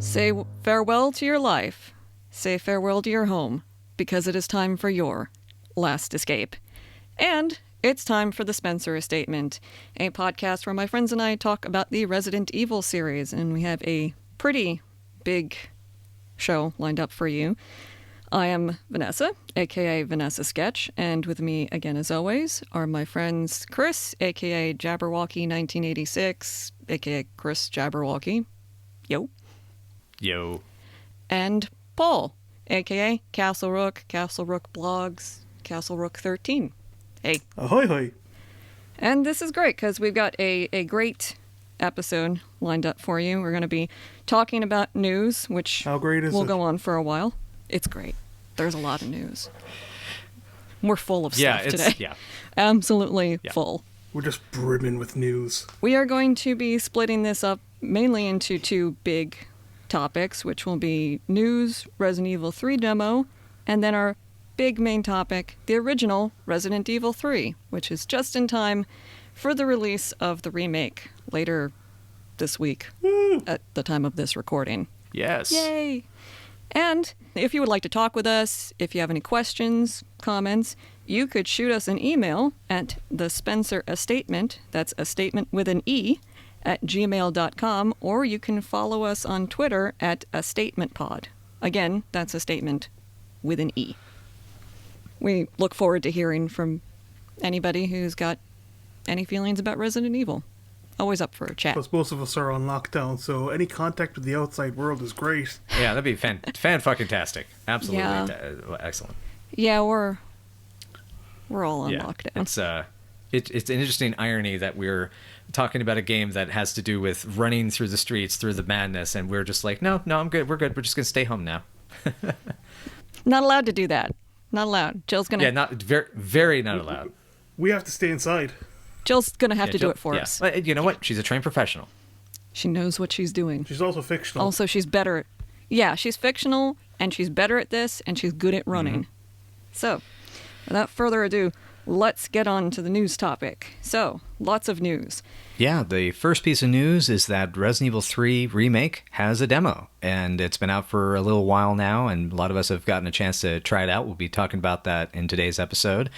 Say farewell to your life. Say farewell to your home, because it is time for your last escape. And it's time for the Spencer Estatement, a podcast where my friends and I talk about the Resident Evil series, and we have a pretty big show lined up for you. I am Vanessa, aka Vanessasketch, and with me again as always are my friends Chris, aka Jabberwocky1986, aka Chris Jabberwocky. Yo. Yo. And Paul, aka castlerook, castlerook blogs, castlerook13. Hey. Ahoy hoy. And this is great because we've got a great episode lined up for you. We're going to be talking about news, which How great is will it? go on for a while. It's great. There's a lot of news. We're full of stuff today. Yeah. Absolutely full. We're just brimming with news. We are going to be splitting this up mainly into two big topics, which will be news, Resident Evil 3 demo, and then our big main topic, the original Resident Evil 3, which is just in time for the release of the remake later this week. Woo. At the time of this recording. Yes. Yay! And if you would like to talk with us, if you have any questions, comments, you could shoot us an email at the Spencer Estatement, that's a statement with an E, at gmail.com, or you can follow us on Twitter at a statement pod. Again, that's a statement with an E. We look forward to hearing from anybody who's got any feelings about Resident Evil. Always up for a chat. Plus, most of us are on lockdown, so any contact with the outside world is great. Yeah, that'd be fan-fucking-tastic. Absolutely. Yeah. Excellent. Yeah, we're all on lockdown. It's an interesting irony that we're talking about a game that has to do with running through the streets, through the madness, and we're just like, no, I'm good. We're good. We're just going to stay home now. Not allowed to do that. Not allowed. Jill's going to... Yeah, not very, very not allowed. We have to stay inside. Jill's going to have to do it for us. But you know what? She's a trained professional. She knows what she's doing. She's also fictional. Also, she's better at... Yeah, she's fictional, and she's better at this, and she's good at running. Mm-hmm. So, without further ado, let's get on to the news topic. So, lots of news. Yeah, the first piece of news is that Resident Evil 3 Remake has a demo, and it's been out for a little while now, and a lot of us have gotten a chance to try it out. We'll be talking about that in today's episode.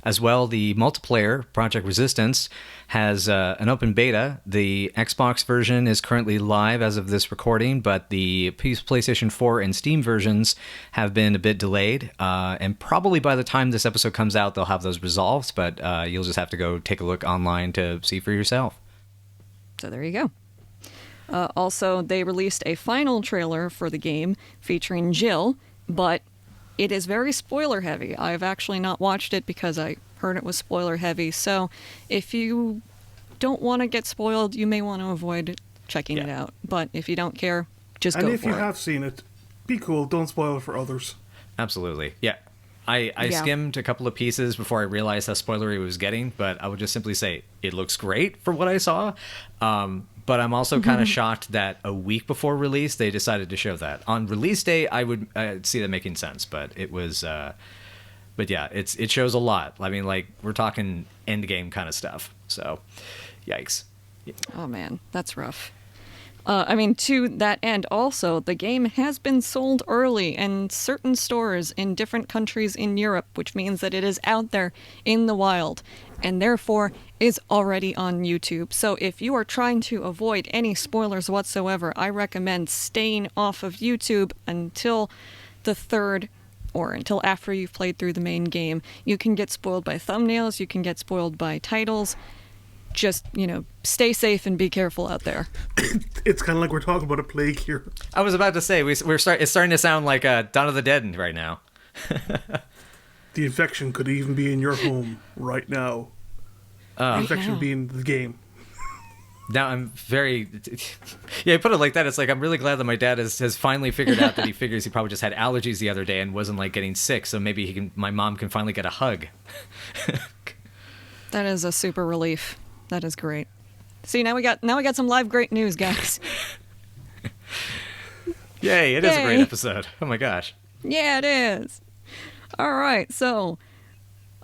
As well, the multiplayer, Project Resistance, has an open beta. The Xbox version is currently live as of this recording, but the PlayStation 4 and Steam versions have been a bit delayed, and probably by the time this episode comes out, they'll have those resolved, but you'll just have to go take a look online to see for yourself. So there you go. Also, they released a final trailer for the game featuring Jill, but it is very spoiler heavy. I've actually not watched it because I heard it was spoiler heavy. So if you don't want to get spoiled, you may want to avoid checking it out. But if you don't care, just go for it. And if you have seen it, be cool. Don't spoil it for others. Absolutely. Yeah. I skimmed a couple of pieces before I realized how spoilery it was getting, but I would just simply say it looks great for what I saw. But I'm also kind of shocked that a week before release, they decided to show that. On release day, I would see that making sense, but it was... but yeah, it shows a lot. I mean, like, we're talking endgame kind of stuff. So, yikes. Yeah. Oh, man, that's rough. To that end, also, the game has been sold early in certain stores in different countries in Europe, which means that it is out there in the wild, and therefore is already on YouTube. So if you are trying to avoid any spoilers whatsoever, I recommend staying off of YouTube until the third, or until after you've played through the main game. You can get spoiled by thumbnails, you can get spoiled by titles. Just, stay safe and be careful out there. It's kind of like we're talking about a plague here. I was about to say, it's starting to sound like Dawn of the Dead right now. The infection could even be in your home right now. The infection being the game. Now I'm very... Yeah, put it like that. It's like, I'm really glad that my dad has finally figured out that he figures he probably just had allergies the other day and wasn't, getting sick, so maybe my mom can finally get a hug. That is a super relief. That is great. See, now we got some live great news, guys. Yay, it is a great episode. Oh my gosh. Yeah, it is. All right, so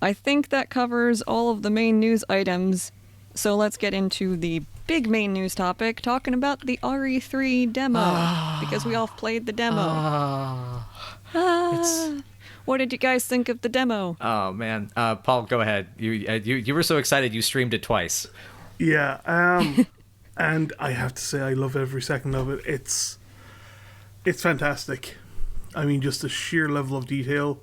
I think that covers all of the main news items. So let's get into the big main news topic, talking about the RE3 demo, because we all played the demo. What did you guys think of the demo? Oh man, Paul, go ahead. You were so excited you streamed it twice. Yeah, and I have to say I love every second of it. It's fantastic. I mean, just the sheer level of detail,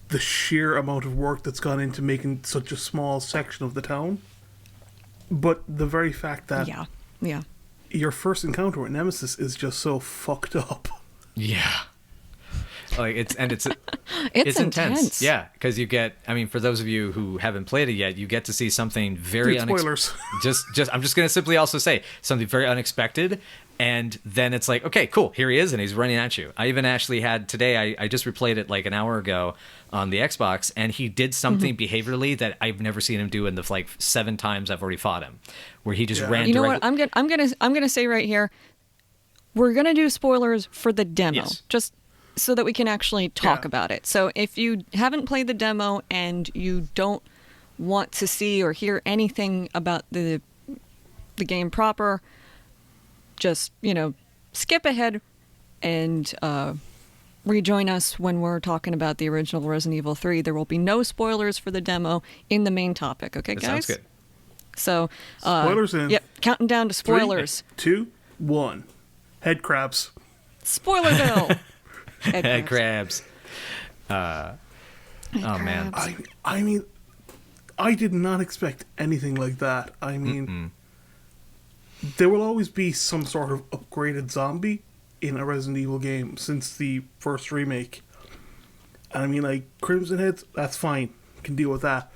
the sheer amount of work that's gone into making such a small section of the town. But the very fact that your first encounter with Nemesis is just so fucked up. Yeah. Like it's it's intense. Yeah, because you get, I mean, for those of you who haven't played it yet, you get to see something very spoilers. I'm just going to simply also say something very unexpected, and then it's like, okay, cool, here he is, and he's running at you. I even actually had today, I just replayed it like an hour ago on the Xbox, and he did something behaviorally that I've never seen him do in the like 7 times I've already fought him, where he just ran. You know what? I'm gonna say right here, we're gonna do spoilers for the demo, just so that we can actually talk about it. So if you haven't played the demo and you don't want to see or hear anything about the game proper, just, skip ahead and rejoin us when we're talking about the original Resident Evil 3. There will be no spoilers for the demo in the main topic. Okay, guys? Sounds good. So, spoilers in. Yep, counting down to spoilers. 3, 2, 1. Head crabs. Spoilerville. Head crabs. Man. I mean, I did not expect anything like that. I mean, there will always be some sort of upgraded zombie in a Resident Evil game since the first remake. And I mean, like, Crimson Heads, that's fine. Can deal with that.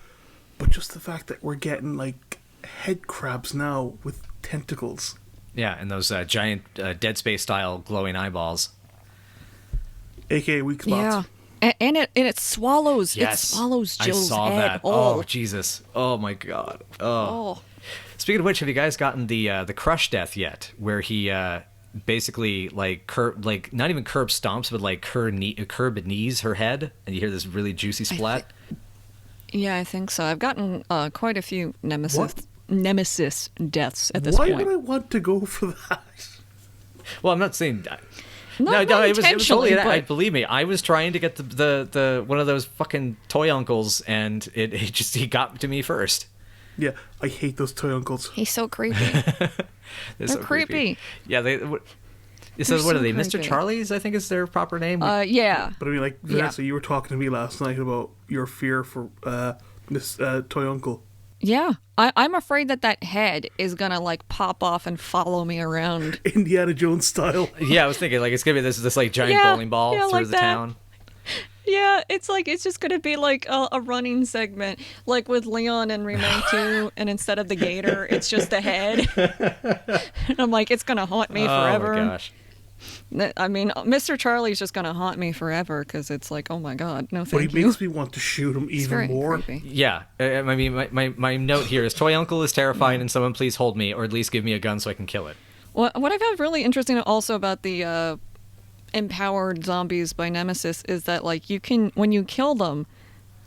But just the fact that we're getting, like, head crabs now with tentacles. Yeah, and those giant Dead Space style glowing eyeballs. AKA weak spots. Yeah. And it swallows. Yes. It swallows Jill's I saw head. that. Oh, Jesus. Oh, my God. Oh. Speaking of which, have you guys gotten the crush death yet? Where he basically like not even curb stomps, but like curb knees her head, and you hear this really juicy splat. I think so. I've gotten quite a few Nemesis deaths at this point. point. Why would I want to go for that? Well, I'm not saying. No, it was totally that. But... Believe me, I was trying to get the one of those fucking toy uncles, and he got to me first. Yeah, I hate those toy uncles. He's so creepy. They're so creepy. Yeah, what are they? Mr. Charlie's, I think is their proper name. Yeah. But I mean, like, Vanessa, you were talking to me last night about your fear for this toy uncle. Yeah, I'm afraid that head is gonna like pop off and follow me around, Indiana Jones style. Yeah, I was thinking like it's gonna be this like giant bowling ball through like the town. Yeah, it's just gonna be like a running segment, like with Leon and Remake 2, and instead of the gator, it's just the head. And I'm like, it's gonna haunt me forever. Oh my gosh. I mean, Mr. Charlie's just gonna haunt me forever because it's like, oh my God, no thank you. But he makes me want to shoot him even more. Creepy. Yeah, I mean, my note here is toy uncle is terrifying, and someone please hold me, or at least give me a gun so I can kill it. What I found really interesting also about the empowered zombies by Nemesis is that like when you kill them,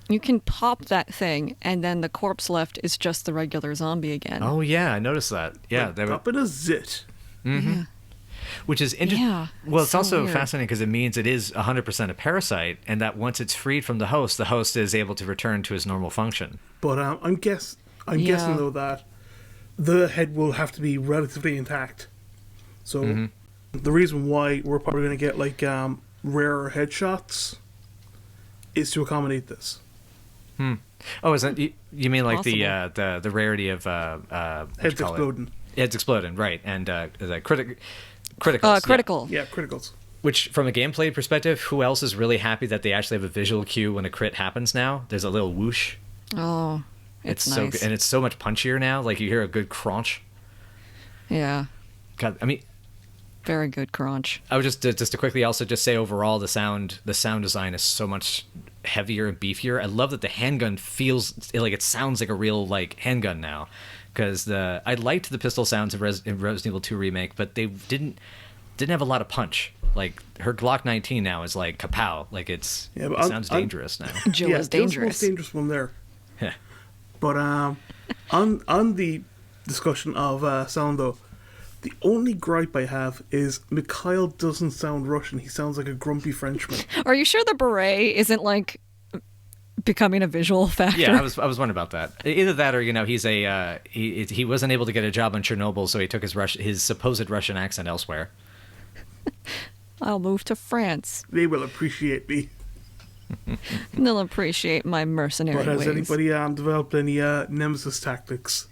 you can pop that thing, and then the corpse left is just the regular zombie again. Oh yeah, I noticed that. Yeah, like, pop it a zit. Mm-hmm. Yeah. Which is interesting. Yeah, well, it's also weird. fascinating because it means it is 100% a parasite, and that once it's freed from the host is able to return to his normal function. But I'm guessing though that the head will have to be relatively intact. So the reason why we're probably going to get like rarer headshots is to accommodate this. Oh, is that you mean like Possible. the rarity of heads exploding? Heads exploding, right? And the criticals. Critical. Yeah, criticals. Which, from a gameplay perspective, who else is really happy that they actually have a visual cue when a crit happens now? There's a little whoosh. Oh, it's nice. So good, and it's so much punchier now. Like you hear a good crunch. Yeah. God, I mean, very good crunch. I would just to quickly also just say overall the sound design is so much heavier and beefier. I love that the handgun feels like it sounds like a real like handgun now. Because I liked the pistol sounds in Resident Evil 2 Remake, but they didn't have a lot of punch. Like her Glock 19 now is like kapow. Like it sounds dangerous now. Jill is dangerous. Jill's the most dangerous one there. But on the discussion of sound, though. The only gripe I have is Mikhail doesn't sound Russian. He sounds like a grumpy Frenchman. Are you sure the beret isn't like becoming a visual factor? Yeah, I was wondering about that. Either that, or he's a he wasn't able to get a job on Chernobyl, so he took his supposed Russian accent elsewhere. I'll move to France. They will appreciate me. They'll appreciate my mercenary But has ways. anybody developed any Nemesis tactics?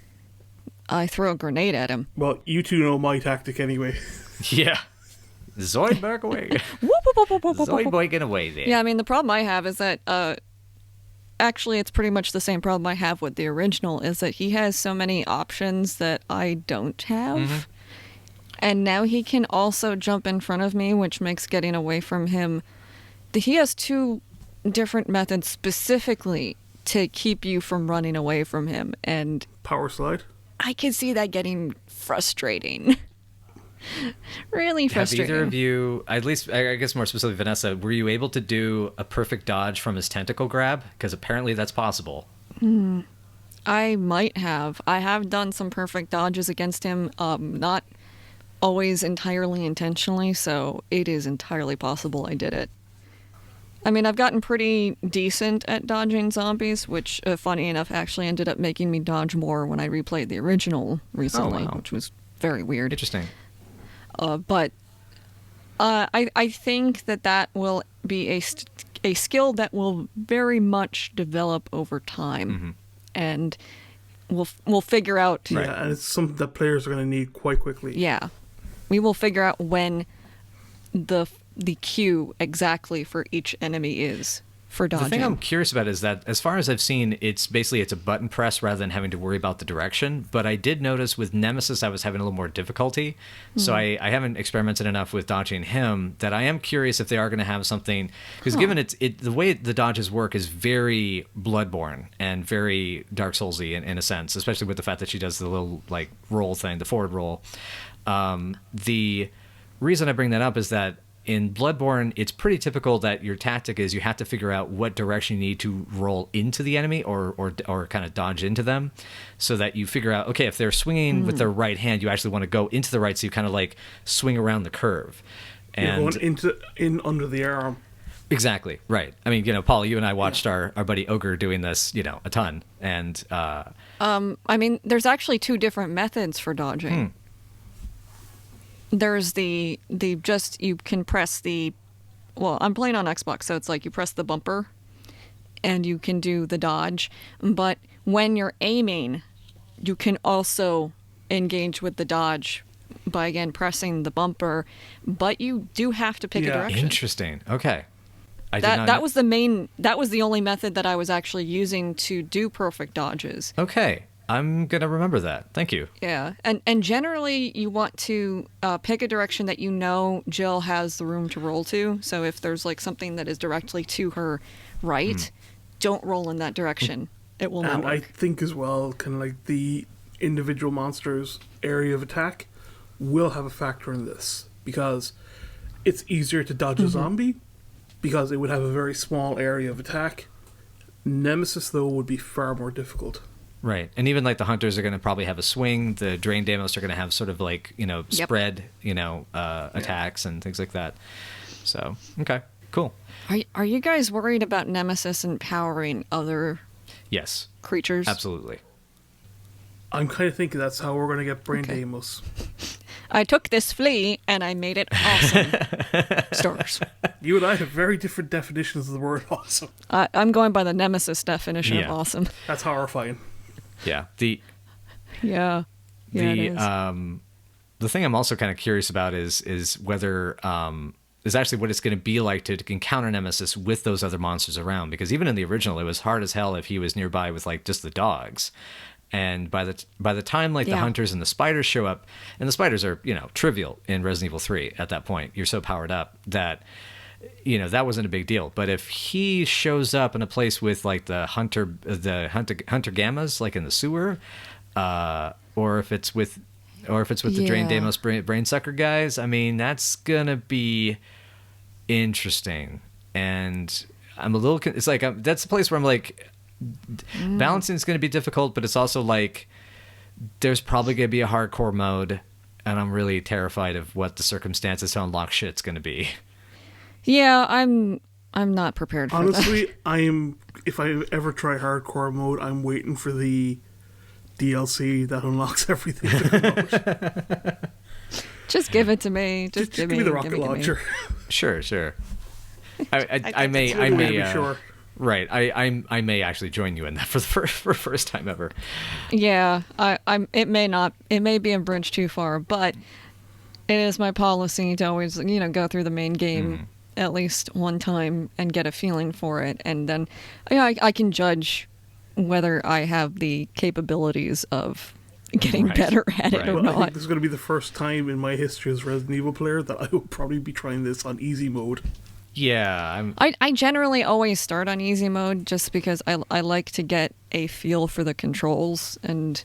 I throw a grenade at him. Well, you two know my tactic anyway. Yeah. Zoidberg away. Zoidberg away there. Yeah, I mean, the problem I have is that, actually, it's pretty much the same problem I have with the original, is that he has so many options that I don't have. Mm-hmm. And now he can also jump in front of me, which makes getting away from him... He has two different methods specifically to keep you from running away from him, and... Power slide. I can see that getting frustrating. Really frustrating. Have either of you, at least I guess more specifically Vanessa, were you able to do a perfect dodge from his tentacle grab? Because apparently that's possible. I might have. I have done some perfect dodges against him, not always entirely intentionally, so it is entirely possible I did it. I mean, I've gotten pretty decent at dodging zombies, which, funny enough, actually ended up making me dodge more when I replayed the original recently, wow. which was very weird. Interesting. But I think that will be a skill that will very much develop over time, and we'll figure out. Yeah, and it's something that players are going to need quite quickly. Yeah, we will figure out when the cue exactly for each enemy is for dodging. The thing I'm curious about is that, as far as I've seen, it's a button press rather than having to worry about the direction. But I did notice with Nemesis I was having a little more difficulty. So I haven't experimented enough with dodging him, that I am curious if they are going to have something. Because given the way the dodges work is very Bloodborne and very Dark Soulsy in a sense, especially with the fact that she does the little like roll thing, the forward roll. The reason I bring that up is that in Bloodborne, it's pretty typical that your tactic is you have to figure out what direction you need to roll into the enemy or kind of dodge into them, so that you figure out, okay, if they're swinging with their right hand, you actually want to go into the right, so you kind of like swing around the curve. And you're going in under the arm. Exactly, right. I mean, Paul, you and I watched our buddy Ogre doing this, a ton. And I mean, there's actually two different methods for dodging. There's the just, you can press I'm playing on Xbox, so it's like you press the bumper and you can do the dodge. But when you're aiming, you can also engage with the dodge by, again, pressing the bumper. But you do have to pick a direction. Interesting. Okay. That was the only method that I was actually using to do perfect dodges. Okay. I'm going to remember that. Thank you. Yeah. And generally, you want to pick a direction that Jill has the room to roll to. So if there's like something that is directly to her right, don't roll in that direction. It will not And work. I think as well, kind of like the individual monster's area of attack will have a factor in this. Because it's easier to dodge a zombie, because it would have a very small area of attack. Nemesis, though, would be far more difficult. Right. And even like the hunters are going to probably have a swing. The drain damos are going to have sort of like, spread, attacks and things like that. So, okay, cool. Are you guys worried about Nemesis empowering other Yes. creatures? Absolutely. I'm kind of thinking that's how we're going to get brain damos. I took this flea and I made it awesome. Stars. You and I have very different definitions of the word awesome. I'm going by the Nemesis definition of awesome. That's horrifying. Yeah. Yeah, it is. The thing I'm also kind of curious about is whether is actually what it's going to be like to encounter Nemesis with those other monsters around. Because even in the original, it was hard as hell if he was nearby with like just the dogs. And by the time like the hunters and the spiders show up, and the spiders are trivial in Resident Evil 3 at that point. You're so powered up that that wasn't a big deal. But if he shows up in a place with like the hunter gammas, like in the sewer, or if it's with the drain damos brain sucker guys, I mean, that's gonna be interesting. And I'm a little. It's like that's the place where I'm like, balancing is going to be difficult, but it's also like there's probably going to be a hardcore mode, and I'm really terrified of what the circumstances to unlock shit's going to be. Yeah, I'm not prepared for Honestly, if I ever try hardcore mode, I'm waiting for the DLC that unlocks everything to come out. Just give it to me. Just give me the rocket launcher. Sure. I may Sure. Right, I may actually join you in that for the first time ever. Yeah, it may be a bridge too far, but it is my policy to always, go through the main game at least one time and get a feeling for it, and then I can judge whether I have the capabilities of getting better at it or I not. think this is going to be the first time in my history as a Resident Evil player that I will probably be trying this on easy mode. Yeah, I generally always start on easy mode just because I like to get a feel for the controls, and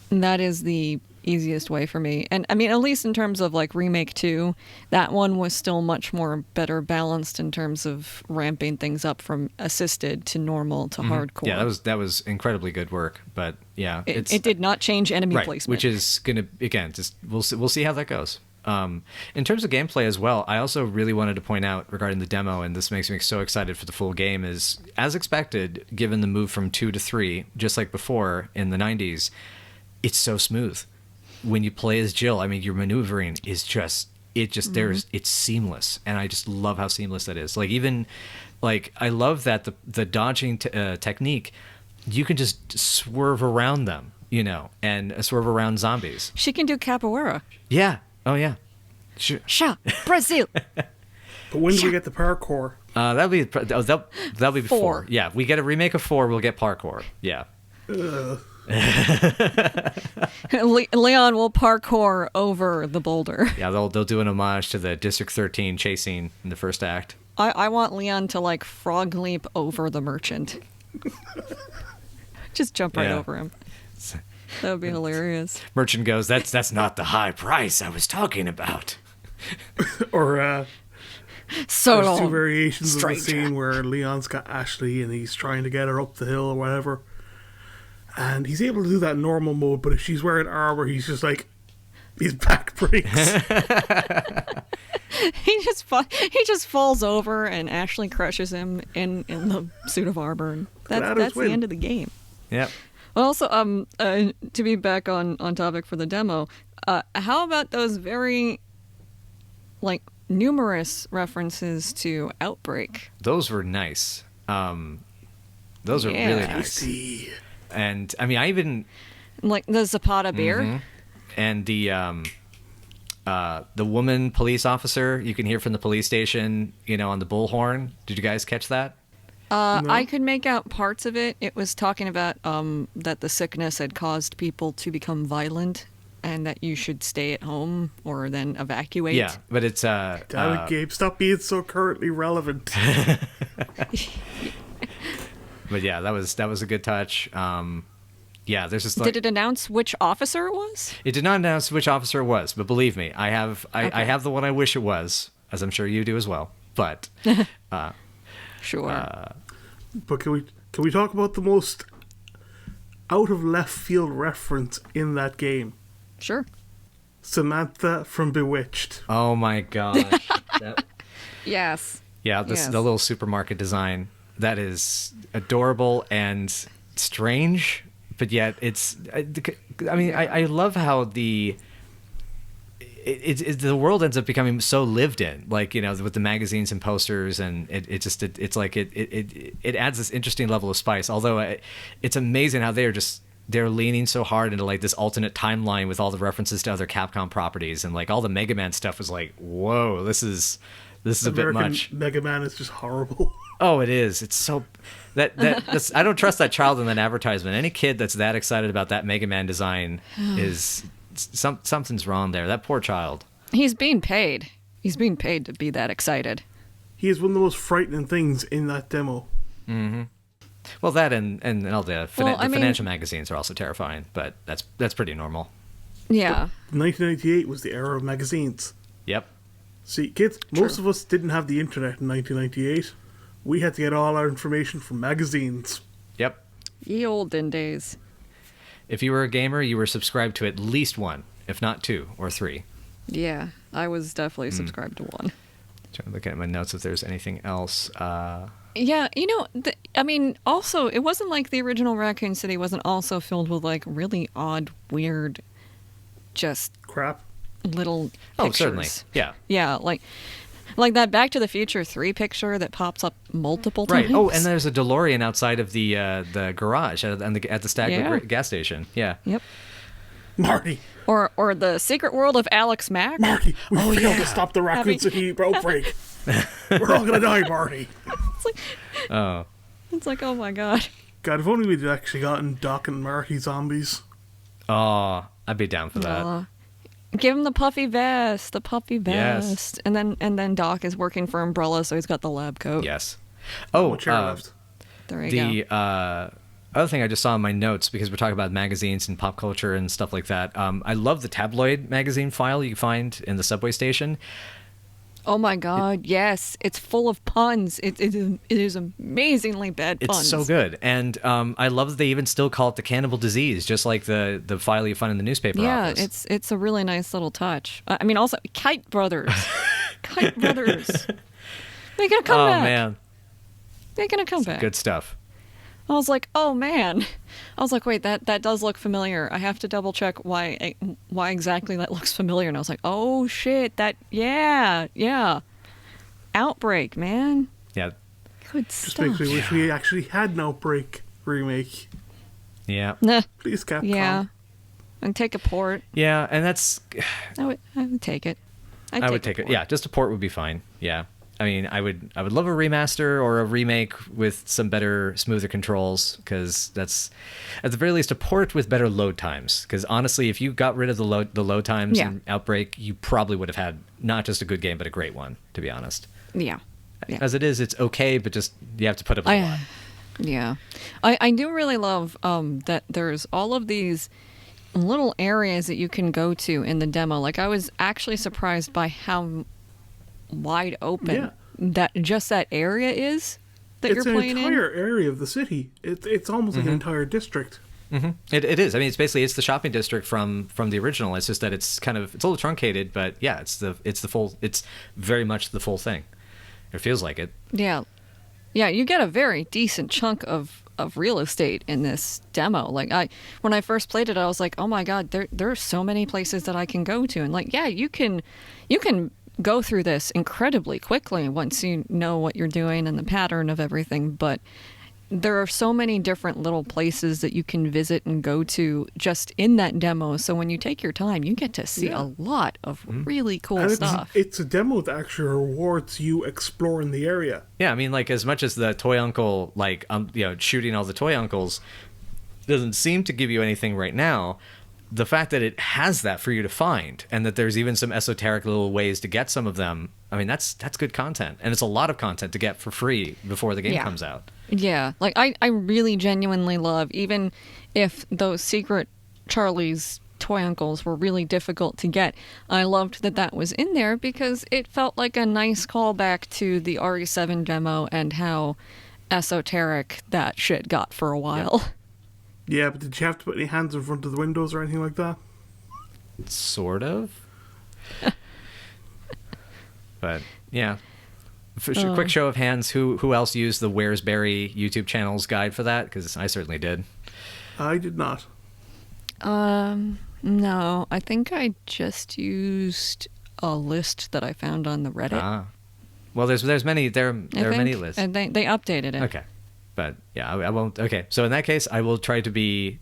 that is the easiest way for me. And I mean, at least in terms of like Remake 2, that one was still much more better balanced in terms of ramping things up from assisted to normal to hardcore. Yeah, that was incredibly good work, but yeah, it did not change enemy placement, which is gonna, again, just we'll see how that goes. In terms of gameplay as well, I also really wanted to point out regarding the demo, and this makes me so excited for the full game, is as expected, given the move from 2 to 3, just like before in the 90s, it's so smooth. When you play as Jill, I mean, your maneuvering is it's seamless, and I just love how seamless that is. I love that the dodging technique, you can just swerve around them, and swerve around zombies. She can do capoeira. Yeah. Oh yeah. Sure. Sha, Brazil. But when do we get the parkour? That'll be 4. Yeah, we get a remake of 4, we'll get parkour. Yeah. Leon will parkour over the boulder. Yeah, they'll do an homage to the District 13 chase scene in the first act. I want Leon to like frog leap over the merchant. Just jump right over him. That would be hilarious. Merchant goes, that's not the high price I was talking about. Or so there's 2 variations of the scene where Leon's got Ashley and he's trying to get her up the hill or whatever. And he's able to do that in normal mode, but if she's wearing armor, he's just like, his back breaks. He just falls over, and Ashley crushes him in the suit of armor. And that's the end of the game. Yep. Well, also, to be back on topic for the demo, how about those very, numerous references to Outbreak? Those were nice. Those are really nice. And I mean, I even the Zapata beer, and the woman police officer you can hear from the police station, on the bullhorn. Did you guys catch that? No. I could make out parts of it. It was talking about that the sickness had caused people to become violent, and that you should stay at home or then evacuate. Yeah, but it's damn it, Gabe, stop being so currently relevant. But yeah, that was a good touch. Yeah, there's just Did it announce which officer it was? It did not announce which officer it was, but believe me, I have the one I wish it was, as I'm sure you do as well. But sure. But can we talk about the most out of left field reference in that game? Sure. Samantha from Bewitched. Oh my gosh. Yes. Yeah, the little supermarket design. That is adorable and strange, but yet it's. I mean, I love how the world ends up becoming so lived in, with the magazines and posters, and it adds this interesting level of spice. Although it's amazing how they're leaning so hard into this alternate timeline with all the references to other Capcom properties, and all the Mega Man stuff was whoa, this is a bit much. Mega Man is just horrible. Oh, it is. It's so that's I don't trust that child in that advertisement. Any kid that's that excited about that Mega Man design is something's wrong there. That poor child. He's being paid. He's being paid to be that excited. He is one of the most frightening things in that demo. Mm-hmm. Well, that and all the financial magazines are also terrifying, but that's pretty normal. Yeah. But 1998 was the era of magazines. Yep. See, kids, most of us didn't have the internet in 1998. We had to get all our information from magazines. Yep. Ye olden days. If you were a gamer, you were subscribed to at least one, if not two or three. Yeah, I was definitely subscribed to one. Trying to look at my notes if there's anything else. Yeah, I mean, also, it wasn't like the original Raccoon City wasn't also filled with, like, really odd, weird, just Crap. little pictures. Oh, certainly. Yeah. Yeah, like that Back to the Future 3 picture that pops up multiple times. Right. Oh, and there's a DeLorean outside of the garage at the Stagwood gas station. Yeah. Yep. Marty. Or the Secret World of Alex Mack. Marty, we failed to stop the Raccoon City outbreak. We're all gonna die, Marty. It's like, oh my god. God, if only we'd actually gotten Doc and Marty zombies. Oh, I'd be down for that. Give him the puffy vest, Yes. and then Doc is working for Umbrella, so he's got the lab coat. Yes. Oh, Chair left. There you go. the other thing I just saw in my notes, because we're talking about magazines and pop culture and stuff like that. I love the tabloid magazine file you find in the subway station. Oh my god, yes. It's full of puns. It is amazingly bad puns. It's so good. And I love that they even still call it the cannibal disease, just like the file you find in the newspaper office. Yeah, it's a really nice little touch. I mean, also, Kite Brothers. Kite Brothers. Making a comeback. Oh, man. Making a comeback. Good stuff. I was like, oh man. I was like, wait, that does look familiar. I have to double check why exactly that looks familiar. And I was like, oh shit, yeah. Outbreak, man. Yeah. Good Just stuff. makes me wish we actually had an Outbreak remake. Yeah. Nah, Please, Capcom. yeah. And take a port. Yeah, and that's... I would take it. I would take it. Yeah, just a port would be fine. Yeah. I mean, I would love a remaster or a remake with some better, smoother controls, because that's, at the very least, a port with better load times. Because honestly, if you got rid of the load times in Outbreak, you probably would have had not just a good game, but a great one, to be honest. Yeah. As it is, it's okay, but just you have to put up with a lot. Yeah. I do really love that there's all of these little areas that you can go to in the demo. Like, I was actually surprised by how wide open that area is that you're playing in. It's an entire area of the city. It's almost like an entire district. Mm-hmm. It is. I mean, it's the shopping district from the original. It's just that it's a little truncated, but yeah, it's very much the full thing. It feels like it. Yeah, you get a very decent chunk of real estate in this demo. Like, when I first played it, I was like, oh my god, there are so many places that I can go to, and like, yeah, you can go through this incredibly quickly once you know what you're doing and the pattern of everything, but there are so many different little places that you can visit and go to just in that demo. So when you take your time, you get to see a lot of really cool stuff. It's a demo that actually rewards you exploring the area. Yeah, I mean, like, as much as the toy uncle, like, shooting all the toy uncles doesn't seem to give you anything right now, the fact that it has that for you to find, and that there's even some esoteric little ways to get some of them, I mean, that's good content. And it's a lot of content to get for free before the game comes out. Yeah, like, I really genuinely love, even if those secret Charlie's toy uncles were really difficult to get, I loved that was in there, because it felt like a nice callback to the RE7 demo and how esoteric that shit got for a while. Yeah, but did you have to put any hands in front of the windows or anything like that? Sort of. But, yeah. Quick show of hands, who else used the Where's Barry YouTube channel's guide for that? Because I certainly did. I did not. No. I think I just used a list that I found on the Reddit. Ah. Well, there's many, there are many lists. And they updated it. Okay. But yeah, I won't. Okay, so in that case, I will try to be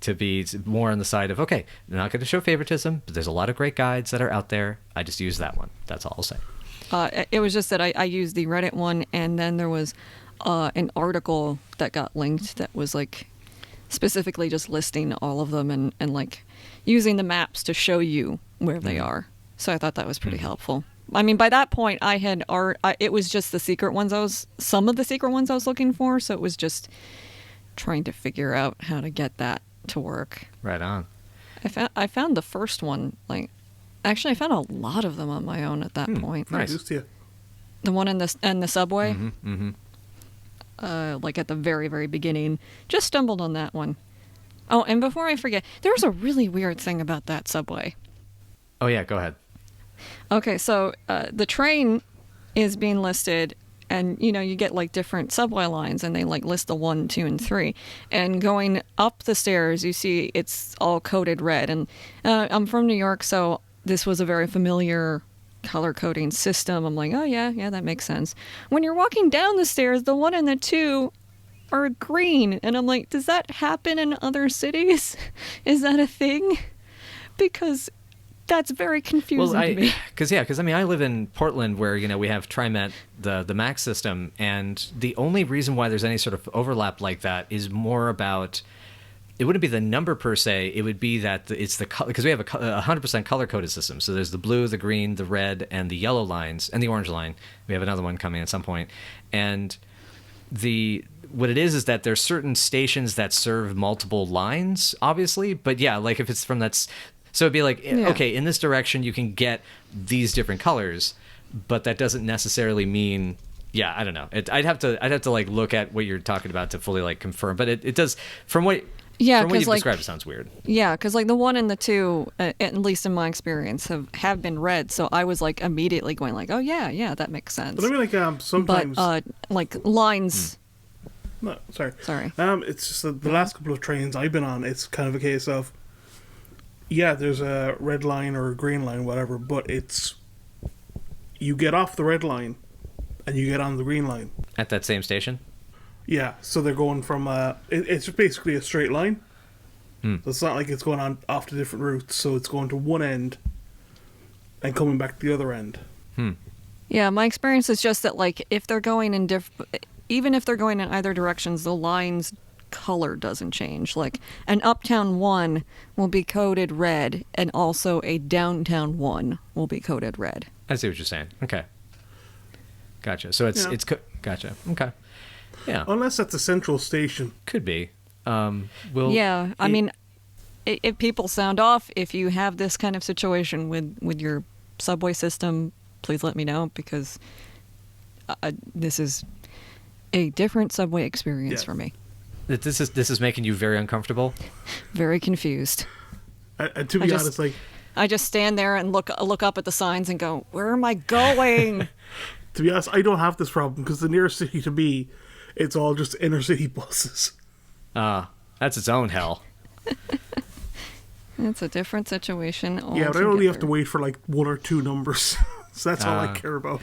more on the side of, okay, I'm not going to show favoritism, but there's a lot of great guides that are out there. I just use that one. That's all I'll say. It was just that I used the Reddit one, and then there was an article that got linked that was like specifically just listing all of them and like using the maps to show you where they are. So I thought that was pretty helpful. I mean, by that point, it was just the secret ones some of the secret ones I was looking for, so it was just trying to figure out how to get that to work. Right on. I found the first one, like, actually I found a lot of them on my own at that point. Nice. The one in the subway, Mm-hmm. like at the very, very beginning, just stumbled on that one. Oh, and before I forget, there's a really weird thing about that subway. Oh yeah, go ahead. Okay, so the train is being listed, and you get like different subway lines, and they like list the 1, 2, and 3. And going up the stairs, you see it's all coded red. And I'm from New York, so this was a very familiar color coding system. I'm like, oh yeah, that makes sense. When you're walking down the stairs, the 1 and the 2 are green, and I'm like, does that happen in other cities? Is that a thing? Because that's very confusing to me. Because I mean, I live in Portland, where we have TriMet, the Mac system, and the only reason why there's any sort of overlap like that is more about, it wouldn't be the number per se. It would be that it's the color, because we have a 100% color coded system. So there's the blue, the green, the red, and the yellow lines, and the orange line. We have another one coming at some point, and what it is that there's certain stations that serve multiple lines, obviously, but yeah, like if it's from so it'd be like, okay, in this direction you can get these different colors, but that doesn't necessarily mean, I don't know. I'd have to like look at what you're talking about to fully like confirm, but it does, from what you've described, it sounds weird. Yeah, because like the 1 and the 2, at least in my experience, have been red. So I was like immediately going like, oh yeah, that makes sense. But I mean, like sometimes, but like lines. No, sorry. It's just the last couple of trains I've been on, it's kind of a case of, there's a red line or a green line, whatever, but you get off the red line and you get on the green line. At that same station? Yeah, so they're going from, it's just basically a straight line. So it's not like it's going on off to different routes, so it's going to one end and coming back to the other end. Yeah, my experience is just that like if they're going in even if they're going in either directions, the line's color doesn't change. Like an uptown 1 will be coded red, and also a downtown 1 will be coded red. I see what you're saying. Okay. Gotcha. So gotcha. Okay. Yeah. Unless that's a central station. Could be. I mean, if people sound off, if you have this kind of situation with your subway system, please let me know, because this is a different subway experience for me. This is making you very uncomfortable? Very confused. To be honest, like, I just stand there and look up at the signs and go, where am I going? To be honest, I don't have this problem, because the nearest city to me, it's all just inner city buses. That's its own hell. It's a different situation. Yeah, but I only have to wait for like 1 or 2 numbers. So that's all I care about.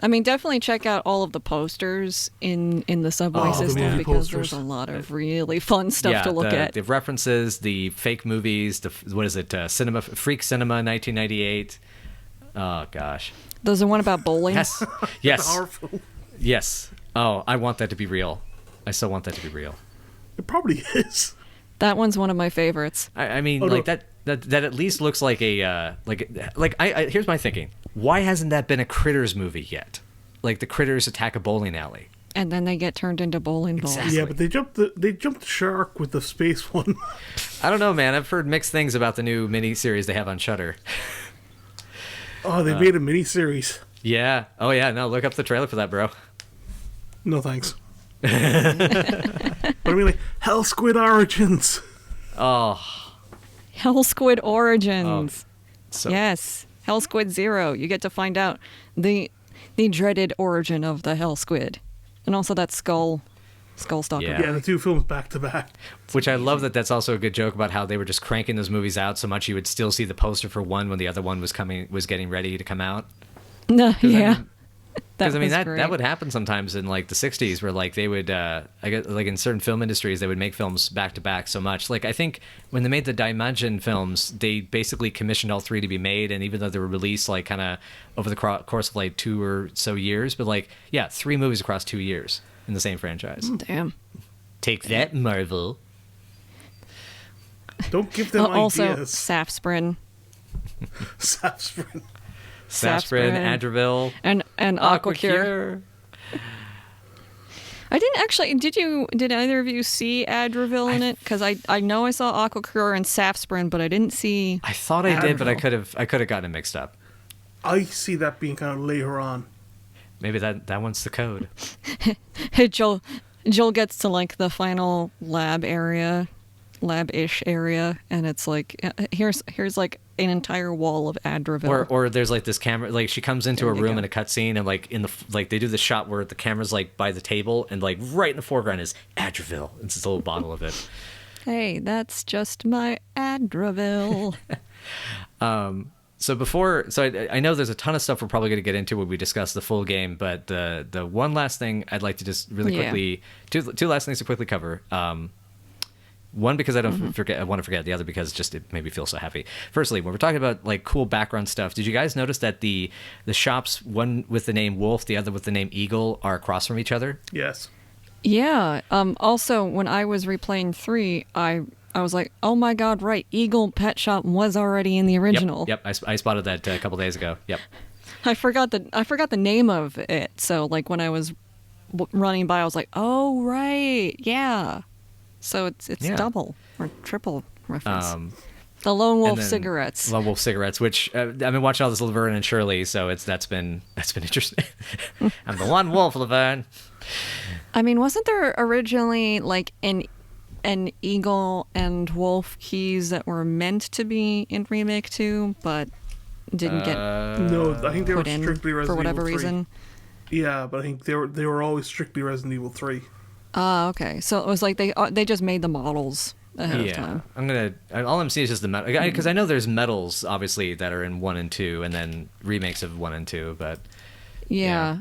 I mean, definitely check out all of the posters in the subway system, because there's a lot of really fun stuff to look at. The references, the fake movies, Freak Cinema 1998. Oh, gosh. There's the one about bowling. Yes. Powerful. Yes. Oh, I want that to be real. I still want that to be real. It probably is. That one's one of my favorites. I mean, that at least looks like a here's my thinking. Why hasn't that been a Critters movie yet? Like the Critters attack a bowling alley, and then they get turned into bowling balls. Exactly. Yeah, but they jumped the shark with the space one. I don't know, man. I've heard mixed things about the new miniseries they have on Shudder. Oh, they made a miniseries. Yeah. Oh, yeah. No, look up the trailer for that, bro. No thanks. But I mean, like, Hell Squid Origins. Oh. Hell Squid Origins. So. Yes. Hell Squid 0. You get to find out the dreaded origin of the Hell Squid. And also that Skull Stalker. Yeah, the 2 films back to back. Which I love that's also a good joke about how they were just cranking those movies out so much you would still see the poster for one when the other one was getting ready to come out. No, yeah. Because I mean that would happen sometimes in like the 60s, where like they would I guess like in certain film industries they would make films back to back so much. Like I think when they made the Dimension films, they basically commissioned all 3 to be made, and even though they were released like kind of over the course of like 2 or so years, but like 3 movies across 2 years in the same franchise. Damn. Take that, Marvel. Don't give them also, ideas. Safsprin. Safsprin, Adravil, and Aquacure. I didn't actually. Did either of you see Adravil in it? Because I know I saw Aquacure and Safsprin, but I didn't see. I thought I did, but I could have gotten it mixed up. I see that being kind of later on. Maybe that one's the code. Joel gets to like the final lab area, lab-ish area, and it's like here's like an entire wall of Adraville. Or there's like this camera, like she comes into There a you room go. in a cutscene, and like in the like they do the shot where the camera's like by the table, and like right in the foreground is Adraville. It's this little bottle of it. Hey, that's just my Adraville. So I know there's a ton of stuff we're probably going to get into when we discuss the full game, but the one last thing I'd like to just really quickly, two last things to quickly cover. One, because I don't forget, I want to forget. The other, because just it made me feel so happy. Firstly, when we're talking about like cool background stuff, did you guys notice that the shops, one with the name Wolf, the other with the name Eagle, are across from each other? Yes. Yeah. Also, when I was replaying 3, I was like, oh my god, right, Eagle Pet Shop was already in the original. Yep. I spotted that a couple days ago. Yep. I forgot the name of it. So like when I was running by, I was like, oh right, yeah. So it's double or triple reference. The Lone Wolf cigarettes. Lone Wolf cigarettes, which I've been watching all this Laverne and Shirley, so that's been interesting. I'm the one wolf, Laverne. I mean, wasn't there originally like an eagle and wolf keys that were meant to be in Remake 2, but didn't get No, I think they were put in strictly Resident for whatever Evil 3. reason? Yeah, but I think they were always strictly Resident Evil 3. Ah, okay. So it was like they just made the models ahead of time. All I'm seeing is just the metal, because I know there's medals obviously that are in 1 and 2, and then remakes of 1 and 2, but Yeah.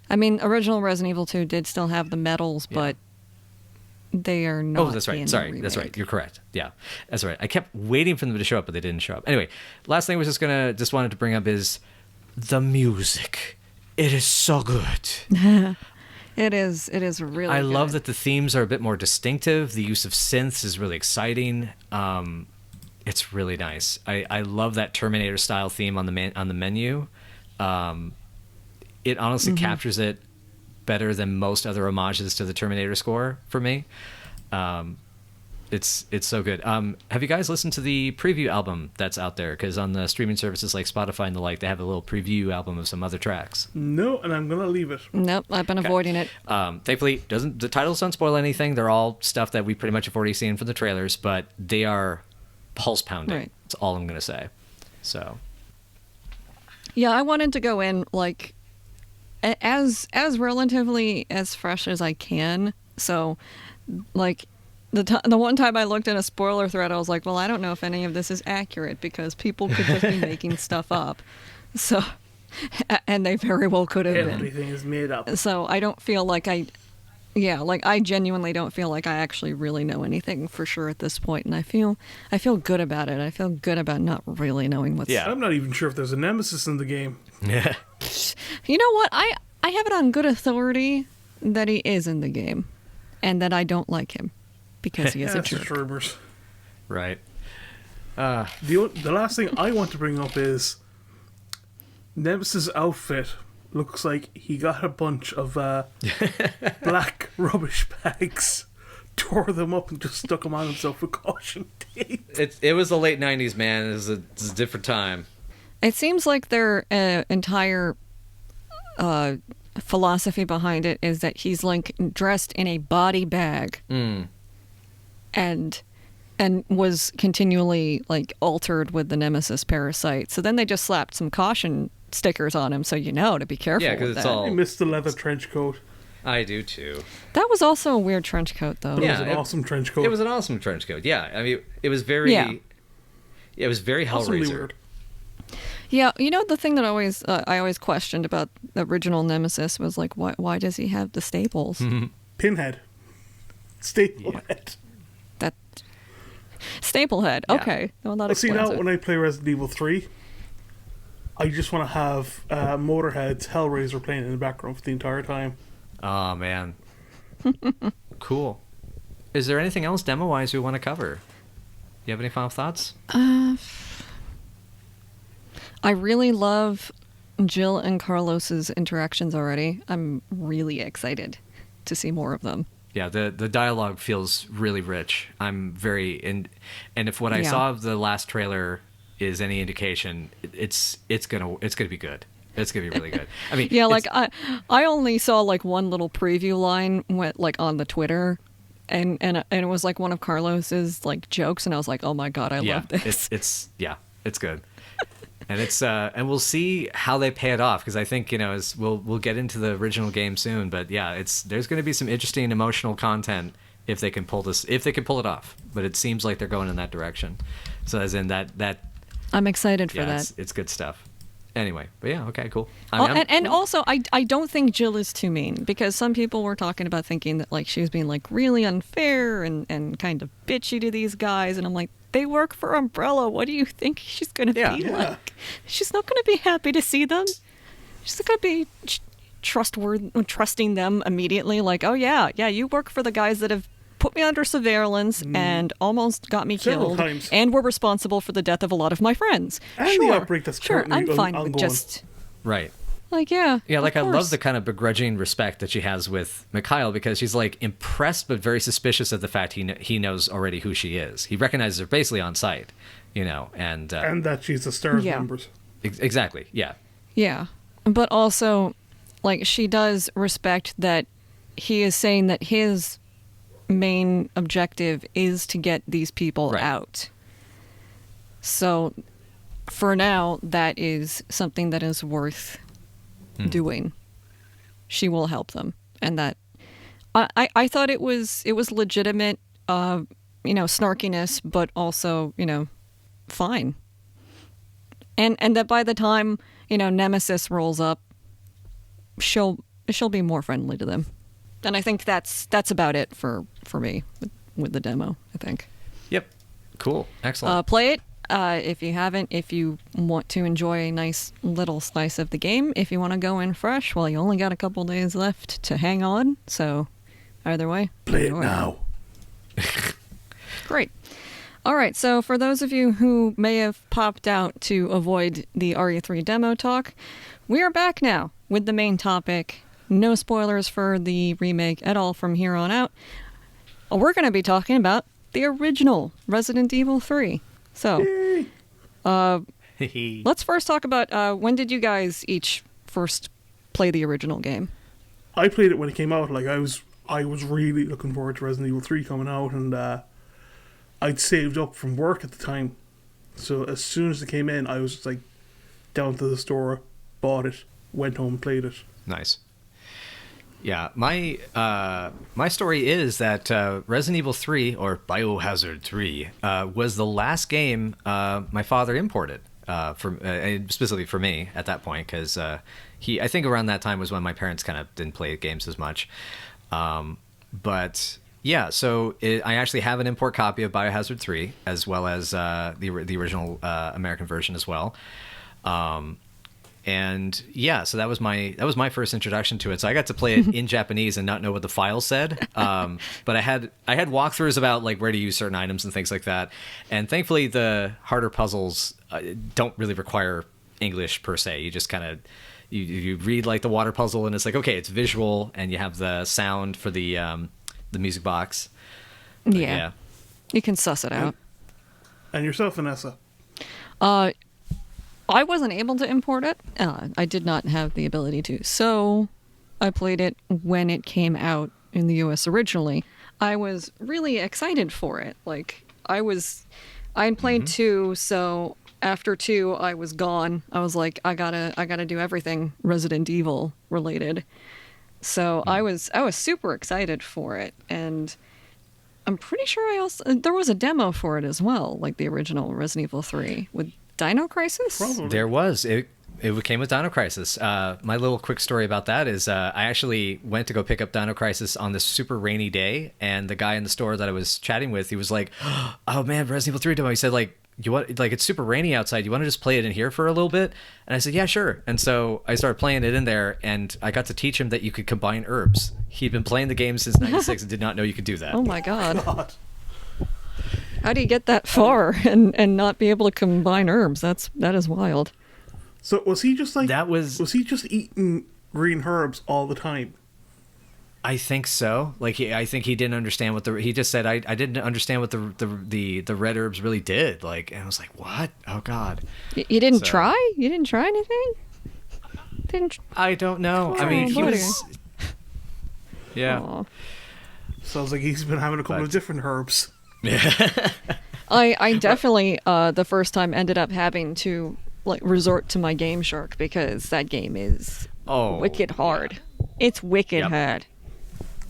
I mean, original Resident Evil 2 did still have the medals, but they are not. Oh, that's right. in Sorry, the that's right. remake. You're correct. Yeah, that's right. I kept waiting for them to show up, but they didn't show up. Anyway, last thing I was just wanted to bring up is the music. It is so good. It is really I good. love that the themes are a bit more distinctive. The use of synths is really exciting. It's really nice. I love that Terminator style theme on the menu. It honestly captures it better than most other homages to the Terminator score for me. It's so good. Have you guys listened to the preview album that's out there? Because on the streaming services like Spotify and the like, they have a little preview album of some other tracks. No, and I'm gonna leave it. Nope, I've been avoiding it. Thankfully, the titles don't spoil anything. They're all stuff that we pretty much have already seen from the trailers, but they are pulse pounding. Right. That's all I'm gonna say. So, Yeah, I wanted to go in like as relatively as fresh as I can. So, like the one time I looked at a spoiler thread, I was like, well, I don't know if any of this is accurate because people could just be making stuff up. So, and they very well could have been. Everything is made up. So I don't feel like I genuinely don't feel like I actually really know anything for sure at this point, and I feel good about it. I feel good about not really knowing what's. Yeah. I'm not even sure if there's a Nemesis in the game. yeah. You know what? I have it on good authority that he is in the game, and that I don't like him because he is a That's jerk. just rumors. Right. The last thing I want to bring up is Nemesis' outfit looks like he got a bunch of black rubbish bags, tore them up, and just stuck them on himself with caution tape. It was the late 90s, man. It was a different time. It seems like their entire philosophy behind it is that he's like dressed in a body bag, and was continually like altered with the Nemesis parasite. So then they just slapped some caution stickers on him, so you know to be careful. Yeah, 'cause with it's that. all- I missed the leather trench coat. I do too. That was also a weird trench coat, though. But Yeah, it was an awesome trench coat. It was an awesome trench coat. Yeah, I mean, it was very. Yeah. It was very awesomely Hellraiser. weird. Yeah, you know the thing that I always questioned about the original Nemesis was like, why does he have the staples? Pinhead. Staple head. That staple head. Yeah. Okay, well that Well, see, explains now it. when I play Resident Evil 3, I just want to have Motorhead's Hellraiser playing in the background for the entire time. Oh man. Cool. Is there anything else demo-wise we want to cover? You have any final thoughts? I really love Jill and Carlos's interactions already. I'm really excited to see more of them. Yeah, the dialogue feels really rich. I'm very and if what I Yeah. saw of the last trailer is any indication, it's gonna be good. It's gonna be really good. I mean, Yeah, it's- like I only saw like one little preview line went like on the Twitter, and it was like one of Carlos's like jokes, and I was like, oh my god, I love this. It's good. And it's and we'll see how they pay it off, because I think, as we'll get into the original game soon, but yeah, there's going to be some interesting emotional content if they can pull it off. But it seems like they're going in that direction. So as in that I'm excited for that. It's good stuff. Anyway, but yeah, okay, cool. And also, I don't think Jill is too mean, because some people were talking about thinking that like she was being like really unfair and kind of bitchy to these guys, and I'm like, they work for Umbrella. What do you think she's going to be like? She's not going to be happy to see them. She's not going to be trusting them immediately. Like, oh yeah, you work for the guys that have put me under surveillance and almost got me Several killed, times. and were responsible for the death of a lot of my friends. And sure, the outbreak that's currently I'm fine with ongoing. just right. like yeah, like I of love course. the kind of begrudging respect that she has with Mikhail, because she's like impressed but very suspicious of the fact he knows already who she is. He recognizes her basically on sight, and that she's the star of numbers. Exactly, yeah. Yeah, but also, like, she does respect that he is saying that his main objective is to get these people out. So, for now, that is something that is worth doing. She will help them, and that I thought it was legitimate, snarkiness, but also fine. And that by the time Nemesis rolls up, she'll be more friendly to them. And I think that's about it for me with the demo, I think. Yep. Cool. Excellent. Play it if you haven't, if you want to enjoy a nice little slice of the game. If you want to go in fresh, well, you only got a couple days left to hang on. So either way, play it now. Great. All right, so for those of you who may have popped out to avoid the RE3 demo talk, we are back now with the main topic. No spoilers for the remake at all from here on out. We're going to be talking about the original Resident Evil 3. So, let's first talk about when did you guys each first play the original game? I played it when it came out. Like I was really looking forward to Resident Evil 3 coming out, and I'd saved up from work at the time. So as soon as it came in, I was just like down to the store, bought it, went home, played it. Nice. Yeah, my story is that Resident Evil 3, or Biohazard 3, was the last game my father imported, specifically for me at that point, because I think around that time was when my parents kind of didn't play games as much. But yeah, so I actually have an import copy of Biohazard 3, as well as the original American version as well. And yeah, so that was my first introduction to it. So I got to play it in Japanese and not know what the file said. But I had walkthroughs about like where to use certain items and things like that. And thankfully, the harder puzzles don't really require English per se. You just kind of you read like the water puzzle, and it's like, okay, it's visual, and you have the sound for the music box. But, yeah, you can suss it out. And yourself, Vanessa? I wasn't able to import it. I did not have the ability to. So I played it when it came out in the US originally. I was really excited for it. Like, I had played 2, so after 2 I was gone. I was like, I gotta do everything Resident Evil related. So I was super excited for it, and I'm pretty sure there was a demo for it as well, like the original Resident Evil 3 with Dino Crisis? Probably. There was. It came with Dino Crisis. My little quick story about that is I actually went to go pick up Dino Crisis on this super rainy day, and the guy in the store that I was chatting with, he was like, oh man, Resident Evil 3 demo. He said, like, it's super rainy outside. You want to just play it in here for a little bit? And I said, yeah, sure. And so I started playing it in there, and I got to teach him that you could combine herbs. He'd been playing the game since 96 and did not know you could do that. Oh my god. How do you get that far and not be able to combine herbs? That is wild. So was he just like was he just eating green herbs all the time? I think so. Like I think he didn't understand what he just said. I didn't understand what the red herbs really did. Like, and I was like, what? Oh god. You didn't try? You didn't try anything? I don't know. I mean, he was. Yeah. Aww. Sounds like he's been having a couple of different herbs. I definitely the first time ended up having to like resort to my Game Shark because that game is wicked hard. It's wicked hard.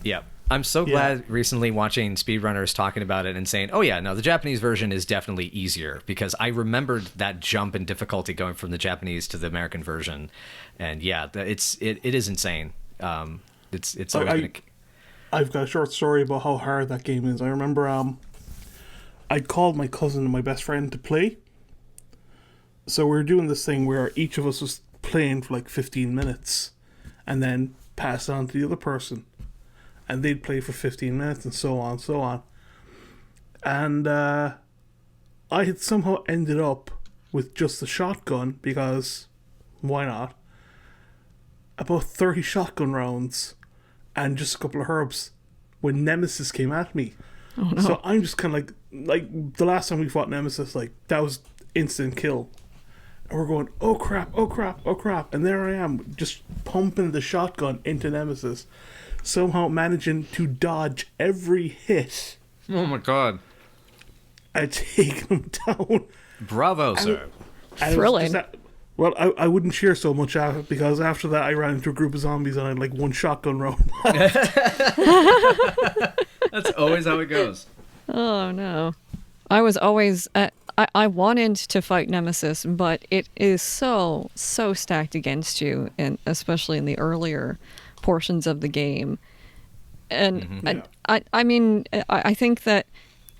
Yep. I'm so glad recently watching speedrunners talking about it and saying, oh yeah, no, the Japanese version is definitely easier, because I remembered that jump in difficulty going from the Japanese to the American version. And yeah, it is insane. It's always I've got a short story about how hard that game is. I remember I called my cousin and my best friend to play. So we were doing this thing where each of us was playing for like 15 minutes and then pass it on to the other person. And they'd play for 15 minutes and so on, so on. And I had somehow ended up with just a shotgun, because why not? About 30 shotgun rounds and just a couple of herbs when Nemesis came at me. Oh, no. So I'm just kind of like the last time we fought Nemesis, like that was instant kill. And we're going, oh crap, oh crap, oh crap. And there I am, just pumping the shotgun into Nemesis, somehow managing to dodge every hit. Oh my god. And take him down. Bravo, sir. Thrilling. Well, I wouldn't cheer so much after, because after that I ran into a group of zombies and I had like one shotgun round. That's always how it goes. Oh no. I was always I wanted to fight Nemesis, but it is so stacked against you, and especially in the earlier portions of the game. And I mean, I think that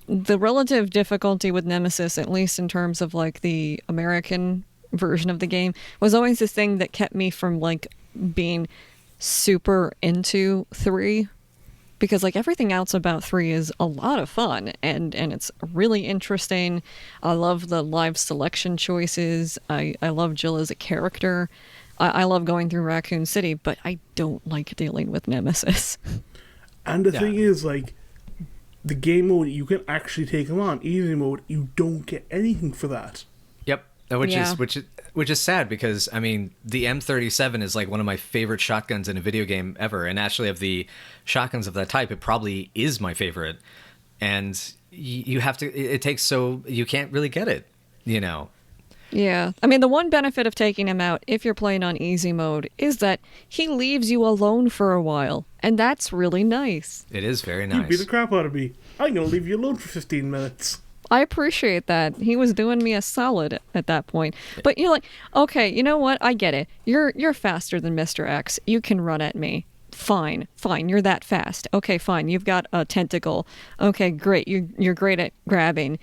the relative difficulty with Nemesis, at least in terms of like the American version of the game, was always this thing that kept me from like being super into 3, because like everything else about 3 is a lot of fun and it's really interesting. I love the live selection choices. I love Jill as a character. I love going through Raccoon City, but I don't like dealing with Nemesis. And the thing is, like, the game mode, you can actually take him on. Easy mode, you don't get anything for that. Yep. Which is sad, because I mean the M37 is like one of my favorite shotguns in a video game ever, and actually of the shotguns of that type, it probably is my favorite. And you have to, it takes, so you can't really get it, you know. Yeah. I mean, the one benefit of taking him out, if you're playing on easy mode, is that he leaves you alone for a while, and that's really nice. It is very nice. You beat the crap out of me. I'm going to leave you alone for 15 minutes. I appreciate that. He was doing me a solid at that point. But you're like, okay, you know what? I get it. You're faster than Mr. X. You can run at me. Fine. You're that fast. Okay, fine. You've got a tentacle. Okay, great. You're great at grabbing.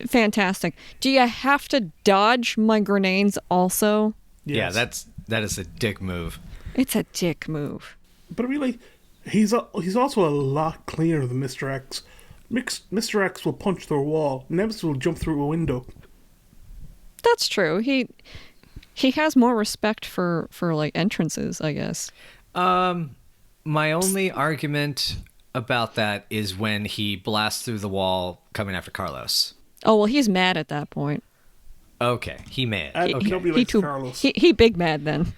Fantastic. Do you have to dodge my grenades also? Yes. Yeah, that is a dick move. It's a dick move. But I mean, like, he's also a lot cleaner than Mr. X. Mr. X will punch through a wall. Nemesis will jump through a window. That's true. He has more respect for like entrances, I guess. My only argument about that is when he blasts through the wall coming after Carlos. Oh, well, he's mad at that point. Okay, he mad. Nobody likes Carlos. He big mad then.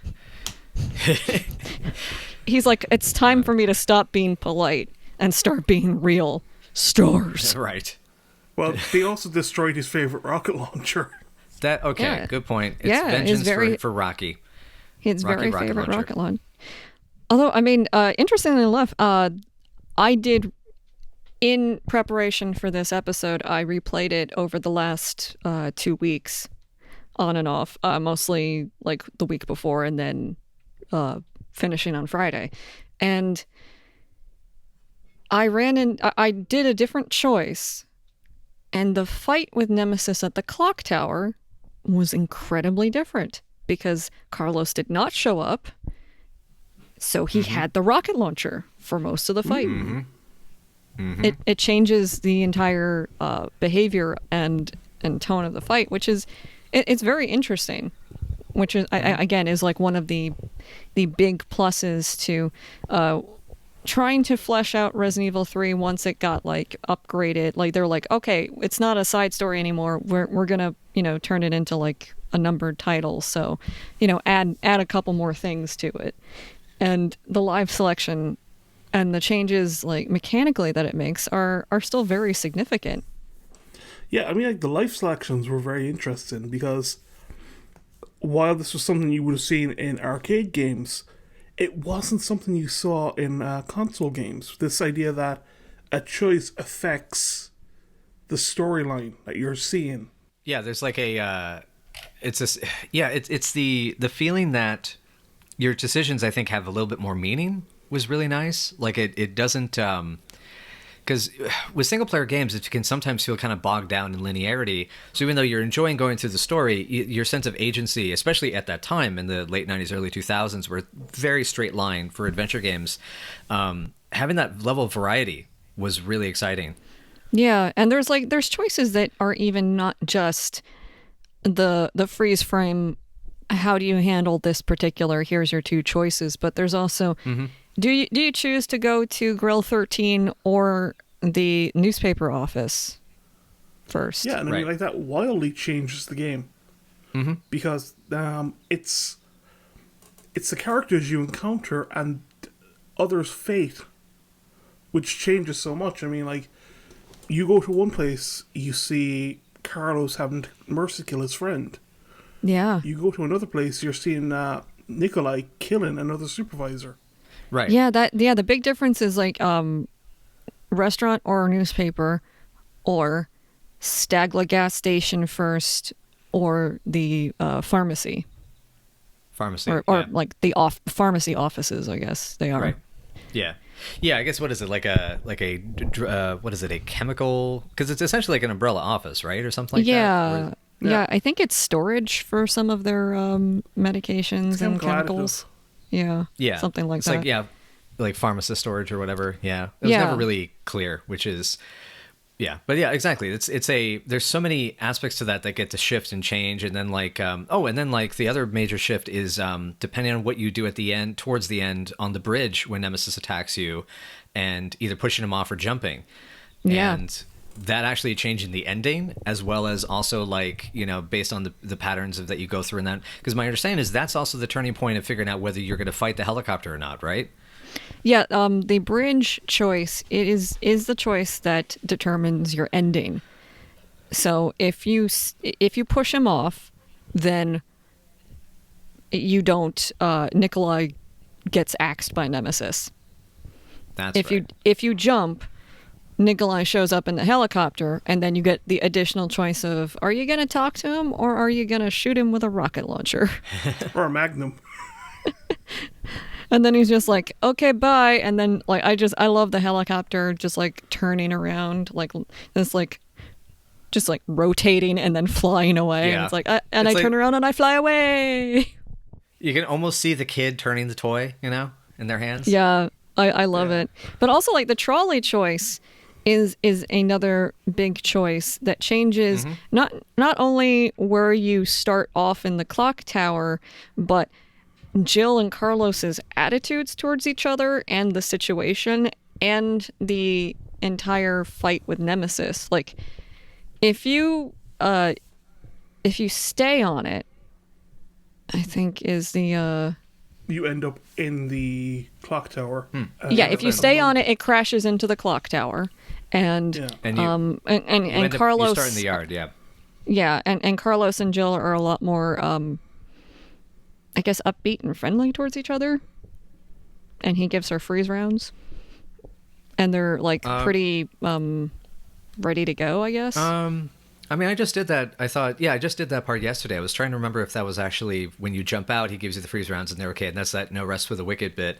He's like, it's time for me to stop being polite and start being real. Stars. Right. Well, they also destroyed his favorite rocket launcher. Good point. It's vengeance for Rocky. His very favorite rocket launcher. Although, I mean, interestingly enough, I did, in preparation for this episode, I replayed it over the last 2 weeks, on and off, mostly like the week before and then finishing on Friday. And I did a different choice, and the fight with Nemesis at the clock tower was incredibly different, because Carlos did not show up, so he had the rocket launcher for most of the fight. It changes the entire behavior and tone of the fight, which is it's very interesting, which is again is like one of the big pluses to trying to flesh out Resident Evil 3 once it got like upgraded. Like they're like, okay, it's not a side story anymore. We're gonna turn it into like a numbered title. So add a couple more things to it. And the live selection and the changes like mechanically that it makes are still very significant. Yeah, I mean, like the life selections were very interesting because while this was something you would have seen in arcade games, it wasn't something you saw in console games. This idea that a choice affects the storyline that you're seeing. Yeah, there's like a it's the feeling that your decisions, I think, have a little bit more meaning was really nice. Like it doesn't because with single player games, it can sometimes feel kind of bogged down in linearity. So even though you're enjoying going through the story, your sense of agency, especially at that time in the late 90s, early 2000s, were very straight line for adventure games. Having that level of variety was really exciting. Yeah, and there's choices that are even not just the freeze frame. How do you handle this particular? Here's your two choices. But there's also, do you choose to go to Grill 13 or the newspaper office first? Yeah, and I mean, like that wildly changes the game because it's the characters you encounter and others' fate, which changes so much. I mean, like you go to one place, you see Carlos having to mercy kill his friend. Yeah. You go to another place, you're seeing Nikolai killing another supervisor. Right. Yeah, the big difference is like restaurant or newspaper or Stagla gas station first or the pharmacy. Pharmacy. Or like the pharmacy offices, I guess they are. Right. Yeah. Yeah, I guess what is it what is it, a chemical, because it's essentially like an umbrella office, right, or something like that? Yeah, I think it's storage for some of their medications and chemicals. Yeah, something like that. It's like pharmacist storage or whatever. Yeah, it was never really clear, which is but yeah, exactly. There's so many aspects to that get to shift and change, and then the other major shift is depending on what you do at the end, towards the end on the bridge when Nemesis attacks you, and either pushing him off or jumping. Yeah. And that actually changing the ending, as well as also based on the patterns that you go through in that, because my understanding is that's also the turning point of figuring out whether you're going to fight the helicopter or not, right? Yeah, the bridge choice is the choice that determines your ending. So if you push him off, then you don't. Nikolai gets axed by Nemesis. If you jump, Nikolai shows up in the helicopter, and then you get the additional choice of, are you going to talk to him or are you going to shoot him with a rocket launcher? Or a magnum. And then he's just like, okay, bye. And then I love the helicopter just like turning around, like this, like just like rotating and then flying away. Yeah. And it's like, I turn around and I fly away. You can almost see the kid turning the toy, in their hands. Yeah, I love it. But also like the trolley choice is another big choice that changes not only where you start off in the clock tower, but Jill and Carlos's attitudes towards each other and the situation and the entire fight with Nemesis. Like, if you stay on it, I think is the you end up in the clock tower. If you stay on it, it crashes into the clock tower, and Carlos, you start in the yard. And Carlos and Jill are a lot more I guess upbeat and friendly towards each other, and he gives her freeze rounds, and they're like pretty ready to go, I guess. I mean, I just did that. I thought, I just did that part yesterday. I was trying to remember if that was actually when you jump out, he gives you the freeze rounds, and they're okay, and that's that no rest for the wicked bit.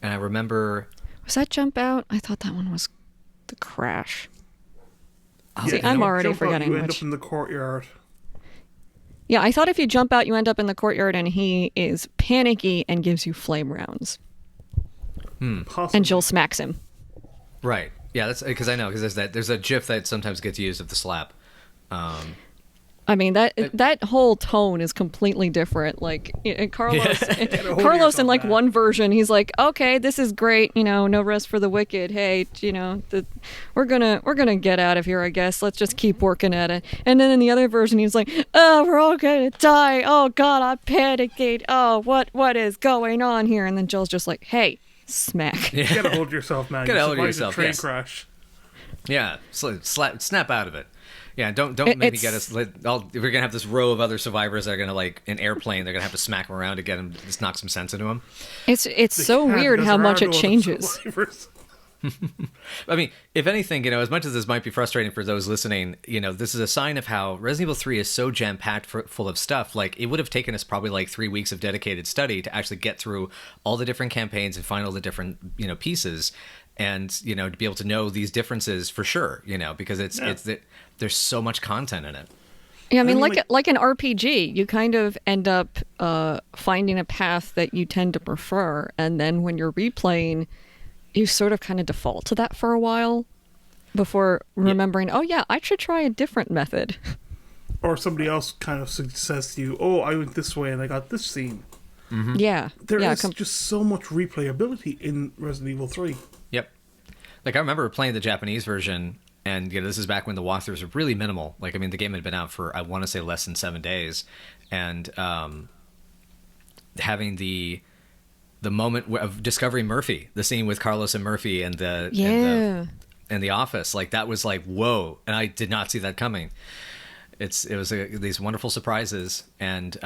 And I remember, was that jump out? I thought that one was the crash. See, I'm already forgetting. You end up in the courtyard. Yeah, I thought if you jump out, you end up in the courtyard, and he is panicky and gives you flame rounds. Possibly. And Jill smacks him. Right. Yeah, that's because I know, because there's a GIF that sometimes gets used of the slap. I mean, that whole tone is completely different. Like Carlos in like one version, he's like, okay, this is great, no rest for the wicked. Hey, we're gonna get out of here, I guess. Let's just keep working at it. And then in the other version, he's like, oh, we're all gonna die. Oh God, I'm panicking. Oh, what is going on here? And then Jill's just like, hey, Smack. You gotta hold yourself, man. Gotta You hold survived yourself, a train yes. crash. Yeah, snap out of it. Yeah, don't maybe It's- get us. We're gonna have this row of other survivors that are gonna like an airplane. They're gonna have to smack them around to get them, just knock some sense into them. It's They so can't, weird because how there much are it no other changes. survivors. I mean, if anything, as much as this might be frustrating for those listening, this is a sign of how Resident Evil 3 is so jam-packed full of stuff. Like, it would have taken us probably like 3 weeks of dedicated study to actually get through all the different campaigns and find all the different, pieces, and, to be able to know these differences for sure, because there's so much content in it. Yeah, I mean, like like an RPG, you kind of end up finding a path that you tend to prefer, and then when you're replaying, you sort of kind of default to that for a while before remembering, oh yeah, I should try a different method. Or somebody else kind of says to you, "Oh, I went this way and I got this scene." Yeah. There yeah, is just so much replayability in Resident Evil 3. Yep. Like, I remember playing the Japanese version, and this is back when the walkthroughs were really minimal. Like, I mean, the game had been out for, I want to say, less than 7 days, and having the moment of discovering Murphy, the scene with Carlos and Murphy and in the office, like, that was like, whoa, and I did not see that coming. It was these wonderful surprises, and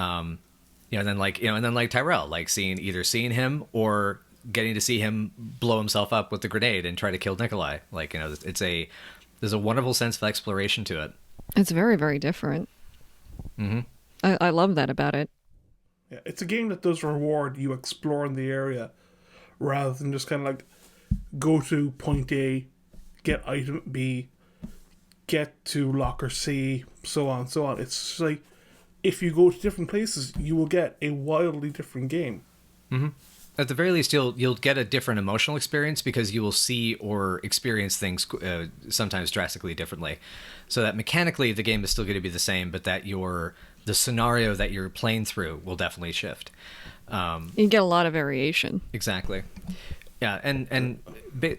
and then like Tyrell, like seeing him or getting to see him blow himself up with the grenade and try to kill Nikolai. Like, there's a wonderful sense of exploration to it. It's very, very different. Mm-hmm. I love that about it. Yeah, it's a game that does reward you exploring the area rather than just kind of like go to point A, get item B, get to locker C, so on, so on. It's just like, if you go to different places, you will get a wildly different game. Mm-hmm. At the very least, you'll get a different emotional experience because you will see or experience things sometimes drastically differently. So that mechanically the game is still going to be the same, but that the scenario that you're playing through will definitely shift. You get a lot of variation. Exactly. Yeah, and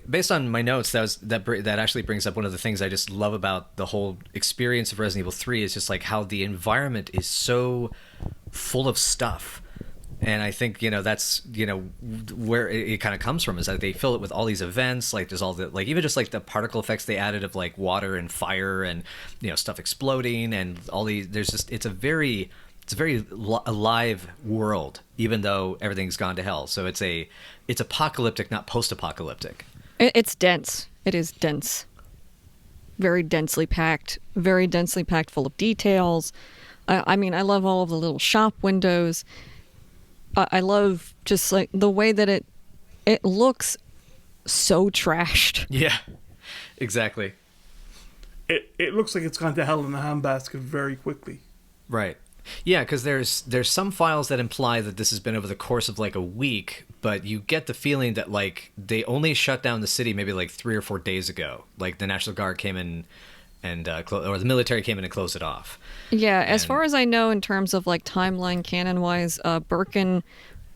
based on my notes, that actually brings up one of the things I just love about the whole experience of Resident Evil 3 is just like how the environment is so full of stuff. And I think, that's, where it kind of comes from, is that they fill it with all these events. Like, there's all the, like, even just like the particle effects they added of like water and fire and, stuff exploding and all these, it's a very alive world, even though everything's gone to hell. So it's apocalyptic, not post-apocalyptic. It's dense. It is dense. Very densely packed full of details. I mean, I love all of the little shop windows. I love just like the way that it looks so trashed. Yeah, exactly. It looks like it's gone to hell in a handbasket very quickly. Right. Yeah, because there's some files that imply that this has been over the course of like a week, but you get the feeling that like they only shut down the city maybe like 3 or 4 days ago. Like the National Guard came in and or the military came in and closed it off. Yeah, as far as I know, in terms of like timeline canon-wise, Birkin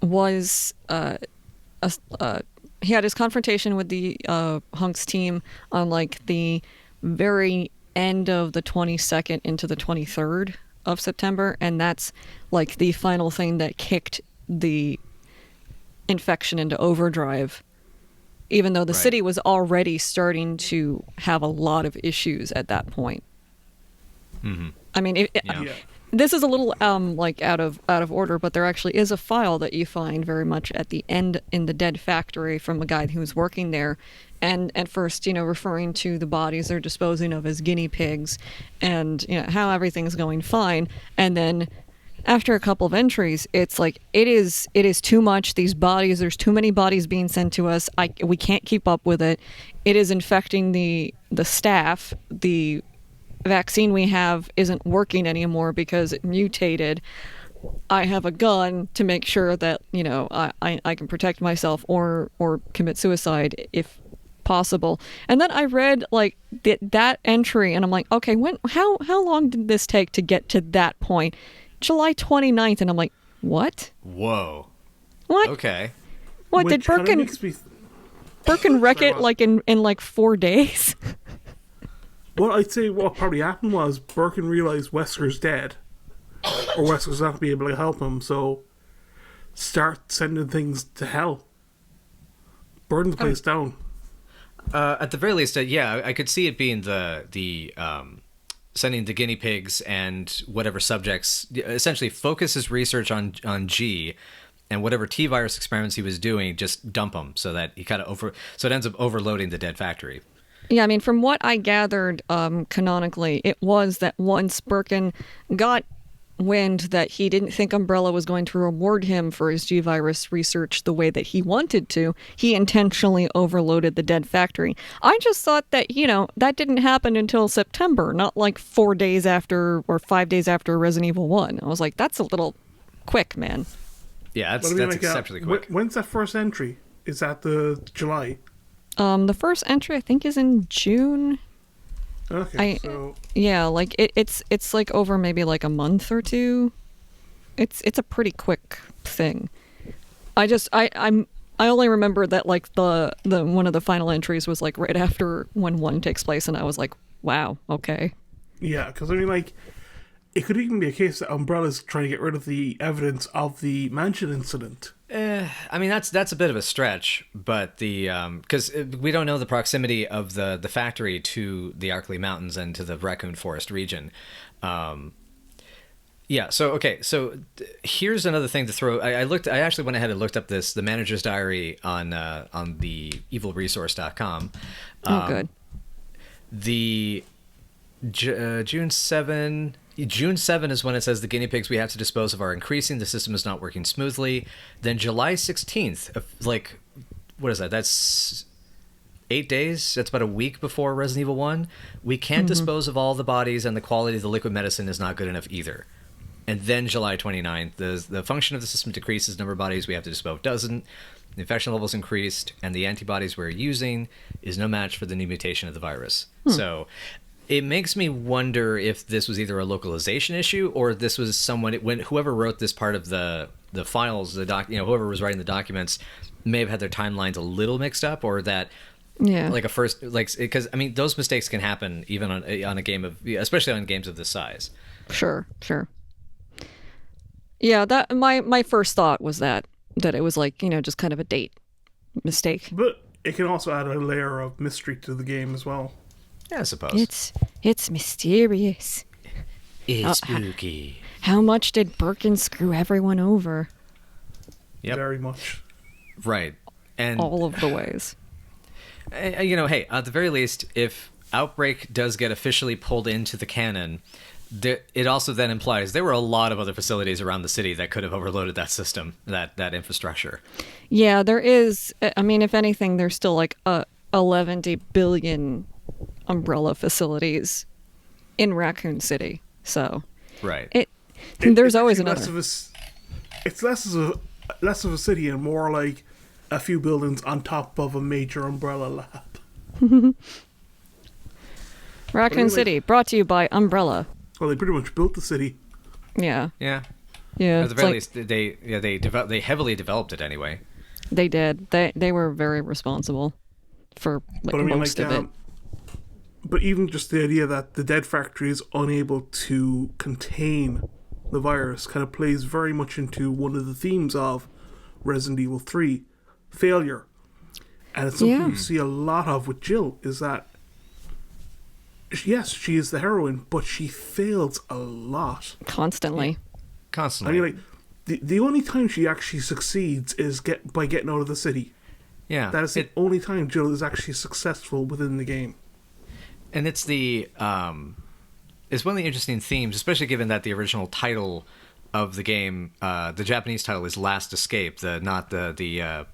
was he had his confrontation with the Hunks team on like the very end of the 22nd into the 23rd of September, and that's like the final thing that kicked the infection into overdrive, even though the city was already starting to have a lot of issues at that point. Mm-hmm. I mean, Yeah. this is a little like out of order, but there actually is a file that you find very much at the end in the dead factory from a guy who was working there, and at first, referring to the bodies they're disposing of as guinea pigs, and how everything's going fine, and then after a couple of entries, it's like it is too much. These bodies, there's too many bodies being sent to us. We can't keep up with it. It is infecting the staff. The vaccine we have isn't working anymore because it mutated. I have a gun to make sure that I can protect myself or commit suicide if possible. And then I read like that entry, and I'm like, okay, how long did this take to get to that point? July 29th, and I'm like, what? Whoa. What? Okay. What Which did Birkin wreck it like in like 4 days? Well, I'd say what probably happened was Birkin realized Wesker's dead, or Wesker's not going to be able to help him, so start sending things to hell. burn the place down. At the very least, yeah, I could see it being the sending the guinea pigs and whatever subjects, essentially focus his research on G, and whatever T-virus experiments he was doing, just dump them so that he kind of so it ends up overloading the dead factory. Yeah, I mean, from what I gathered, canonically, it was that once Birkin got wind that he didn't think Umbrella was going to reward him for his G-Virus research the way that he wanted to, he intentionally overloaded the dead factory. I just thought that, that didn't happen until September, not like 4 days after or 5 days after Resident Evil 1. I was like, that's a little quick, man. Yeah, that's exceptionally quick. When's that first entry? Is that the July? The first entry, I think, is in June. Okay, yeah, like it's like over maybe like a month or two. It's a pretty quick thing. I only remember that like the one of the final entries was like right after when 1 takes place, and I was like, wow, okay. Yeah, because I mean, like, it could even be a case that Umbrella's trying to get rid of the evidence of the mansion incident. I mean, that's a bit of a stretch, but because we don't know the proximity of the factory to the Arkley Mountains and to the Raccoon Forest region. Yeah. So okay. So here's another thing to throw. I actually went ahead and looked up the manager's diary on the evilresource.com. Oh, good. The June 7 is when it says the guinea pigs we have to dispose of are increasing. The system is not working smoothly. Then July 16th, like, what is that? That's 8 days. That's about a week before Resident Evil 1. We can't dispose of all the bodies, and the quality of the liquid medicine is not good enough either. And then July 29th, the function of the system decreases. Number of bodies we have to dispose of doesn't. The infection levels increased, and the antibodies we're using is no match for the new mutation of the virus. So it makes me wonder if this was either a localization issue or this was whoever wrote this part of the files, whoever was writing the documents may have had their timelines a little mixed up, or that because I mean those mistakes can happen even on a game especially on games of this size. Sure. Yeah, that my first thought was that it was like, just kind of a date mistake. But it can also add a layer of mystery to the game as well. Yeah, I suppose. It's mysterious. It's spooky. How much did Birkin screw everyone over? Yep. Very much. Right. And all of the ways. Hey, at the very least, if Outbreak does get officially pulled into the canon, it also then implies there were a lot of other facilities around the city that could have overloaded that system, that infrastructure. Yeah, there is. I mean, if anything, there's still like 11 billion Umbrella facilities in Raccoon City. So right, there's always another. It's less of a city and more like a few buildings on top of a major Umbrella lab. Raccoon City, brought to you by Umbrella. Well, they pretty much built the city. Yeah. At the very least, they heavily developed it anyway. They did. They were very responsible for most of it. But even just the idea that the dead factory is unable to contain the virus kind of plays very much into one of the themes of Resident Evil 3, failure. And it's something you see a lot of with Jill, is that yes, she is the heroine, but she fails a lot. Constantly. I mean, like, the only time she actually succeeds is by getting out of the city. Yeah. That is the only time Jill is actually successful within the game. And it's it's one of the interesting themes, especially given that the original title of the game, the Japanese title is Last Escape, not the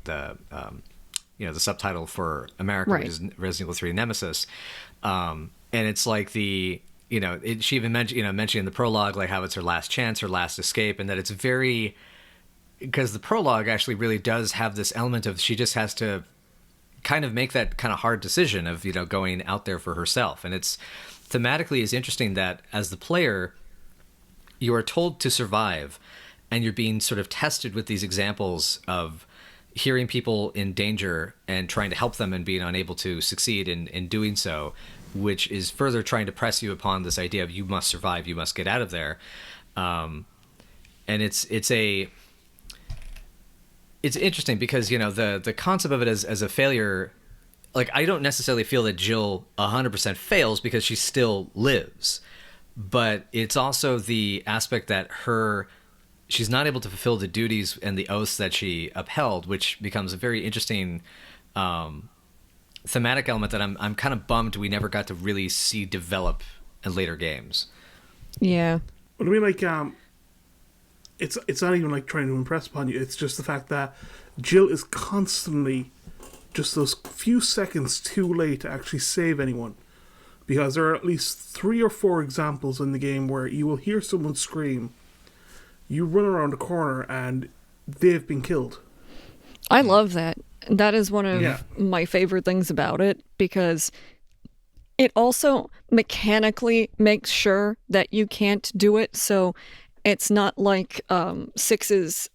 subtitle for America, which is Resident Evil 3 Nemesis. And it's like she even mentioned in the prologue, like how it's her last chance, her last escape, and that it's very, because the prologue actually really does have this element of she just has to kind of make that kind of hard decision of, going out there for herself. And it's thematically is interesting that as the player, you are told to survive, and you're being sort of tested with these examples of hearing people in danger and trying to help them and being unable to succeed in doing so, which is further trying to press you upon this idea of you must survive, you must get out of there. And it's interesting because, the concept of it as a failure, like, I don't necessarily feel that Jill 100% fails because she still lives. But it's also the aspect that she's not able to fulfill the duties and the oaths that she upheld, which becomes a very interesting thematic element that I'm kind of bummed we never got to really see develop in later games. Yeah. But I mean, like, it's not even like trying to impress upon you. It's just the fact that Jill is constantly just those few seconds too late to actually save anyone. Because there are at least 3 or 4 examples in the game where you will hear someone scream, you run around the corner, and they've been killed. I love that. That is one of my favorite things about it, because it also mechanically makes sure that you can't do it. So it's not like 6's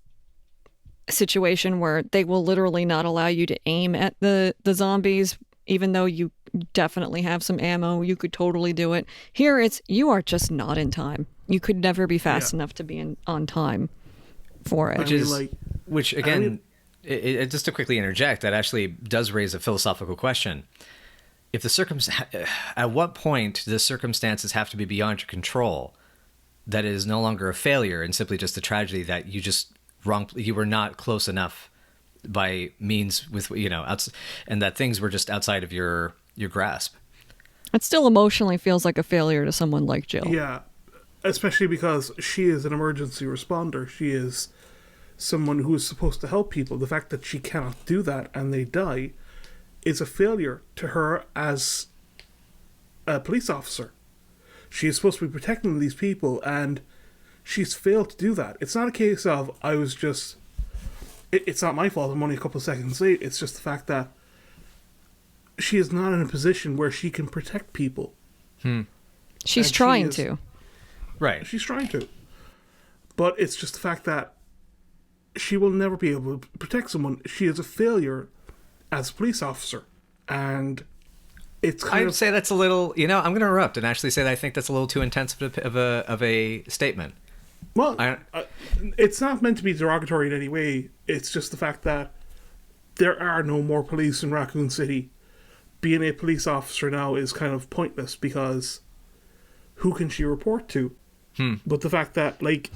situation where they will literally not allow you to aim at the zombies, even though you definitely have some ammo. You could totally do it. Here you are just not in time. You could never be fast enough to be on time for it. Which again, just to quickly interject, that actually does raise a philosophical question. If at what point do the circumstances have to be beyond your control that it is no longer a failure and simply just a tragedy that you were not close enough by means with, and that things were just outside of your grasp? It still emotionally feels like a failure to someone like Jill. Yeah, especially because she is an emergency responder. She is someone who is supposed to help people. The fact that she cannot do that and they die is a failure to her as a police officer. She is supposed to be protecting these people, and she's failed to do that. It's not a case of, it's not my fault, I'm only a couple of seconds late. It's just the fact that she is not in a position where she can protect people. She's trying to. Right. She's trying to. But it's just the fact that she will never be able to protect someone. She is a failure as a police officer. And it's I would say that's a little, I'm going to interrupt and actually say that I think that's a little too intense of a statement. Well, it's not meant to be derogatory in any way. It's just the fact that there are no more police in Raccoon City. Being a police officer now is kind of pointless because who can she report to? But the fact that, like,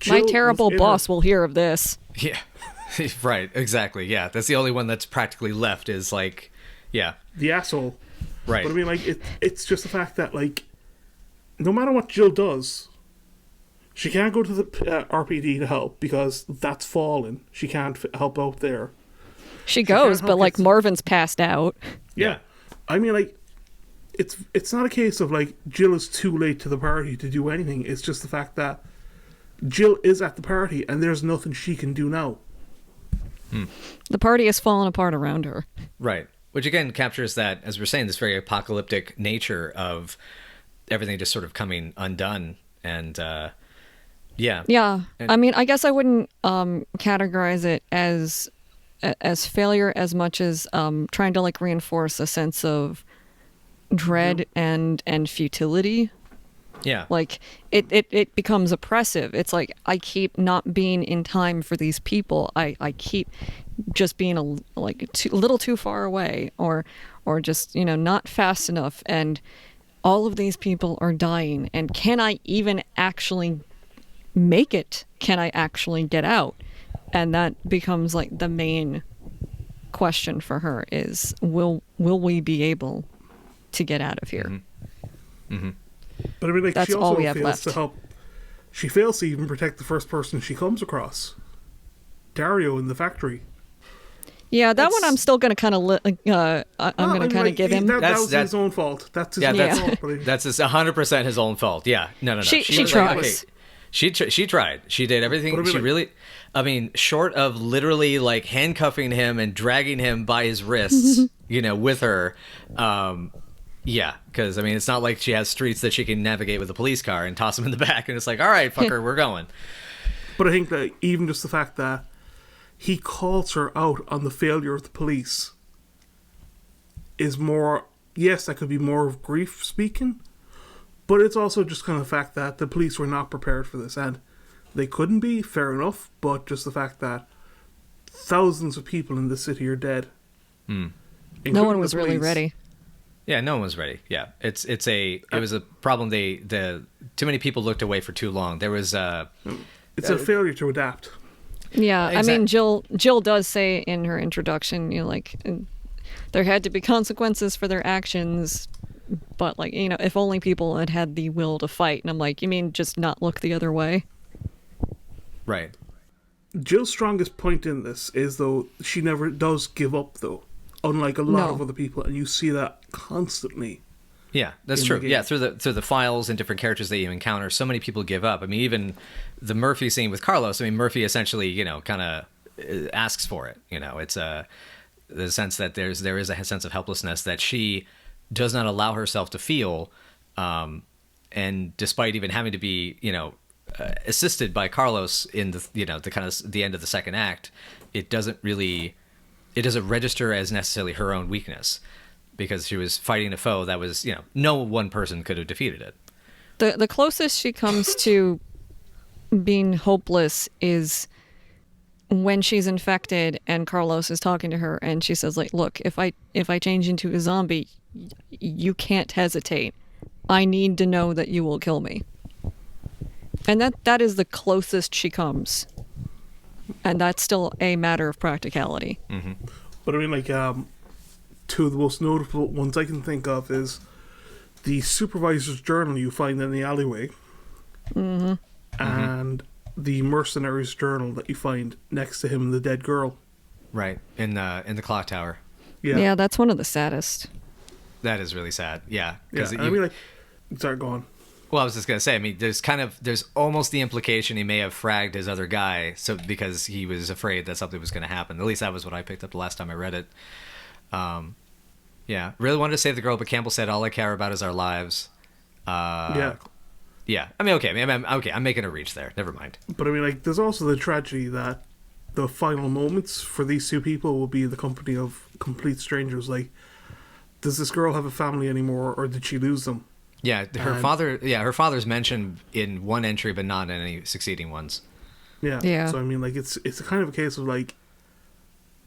my terrible boss will hear of this. Yeah, right, exactly. Yeah, that's the only one that's practically left is, like, the asshole. Right. But I mean, like, it's just the fact that, like, no matter what Jill does, she can't go to the RPD to help because that's fallen. She can't help out there. She goes, but, like, Marvin's passed out. Yeah. I mean, like, it's not a case of, like, Jill is too late to the party to do anything. It's just the fact that Jill is at the party and there's nothing she can do now. The party has fallen apart around her. Right. Which, again, captures that, as we're saying, this very apocalyptic nature of everything just sort of coming undone. And, yeah. Yeah. I mean, I guess I wouldn't categorize it as failure as much as trying to, like, reinforce a sense of dread and futility. Yeah. Like, it becomes oppressive. It's like, I keep not being in time for these people. I keep just being a little too far away or just, not fast enough. And all of these people are dying. And can I even actually make it? Can I actually get out? And that becomes, like, the main question for her is, will we be able to get out of here? But I mean, like, that's she also all we have fails left. to help. She fails to even protect the first person she comes across, Dario in the factory. Yeah, that one I'm still going to kind of give him. That was his own fault. That's his own fault. That's 100% his own fault. Yeah, no. She was tries. Like, okay. She tried. She did everything. She really, I mean, short of literally, like, handcuffing him and dragging him by his wrists, with her. Yeah, because, I mean, it's not like she has streets that she can navigate with a police car and toss him in the back, and it's like, all right, fucker, we're going. But I think that even just the fact that he calls her out on the failure of the police is more, yes, that could be more of grief speaking, but it's also just kind of the fact that the police were not prepared for this, and they couldn't be, fair enough, but just the fact that thousands of people in the city are dead. Hmm. No one including was the really police. ready. Yeah, no one was ready. Yeah, it was a problem. Too many people looked away for too long. There was It's a failure to adapt. Yeah, I mean, Exact- Jill does say in her introduction, like there had to be consequences for their actions, but like, if only people had had the will to fight. And I'm like, you mean just not look the other way? right. Jill's strongest point in this is, though, she never does give up, though. Unlike a lot No. of other people, and you see that constantly. Yeah, that's in true. the game. Yeah, through the files and different characters that you encounter, so many people give up. I mean, even the Murphy scene with Carlos. I mean, Murphy essentially, kind of asks for it. It's the sense that there is a sense of helplessness that she does not allow herself to feel, and despite even having to be, assisted by Carlos in the kind of the end of the second act, it doesn't register as necessarily her own weakness, because she was fighting a foe that was, no one person could have defeated it. The closest she comes to being hopeless is when she's infected and Carlos is talking to her and she says, like, look, if I change into a zombie, you can't hesitate. I need to know that you will kill me. And that is the closest she comes. And that's still a matter of practicality. Mm-hmm. But I mean, like, two of the most notable ones I can think of is the supervisor's journal you find in the alleyway, and the mercenary's journal that you find next to him and the dead girl. Right, in the clock tower. Yeah, that's one of the saddest. That is really sad. Yeah, Yeah, because and I mean, like, sorry, go on. well, I was just gonna say. I mean, there's almost the implication he may have fragged his other guy, so because he was afraid that something was going to happen. At least that was what I picked up the last time I read it. Yeah, really wanted to save the girl, but Campbell said all I care about is our lives. Yeah. Yeah. I mean, okay. I'm making a reach there. Never mind. But I mean, like, there's also the tragedy that the final moments for these two people will be the company of complete strangers. Like, does this girl have a family anymore, or did she lose them? Yeah, her father's mentioned in one entry, but not in any succeeding ones. Yeah. Yeah. So I mean, like, it's a kind of a case of, like,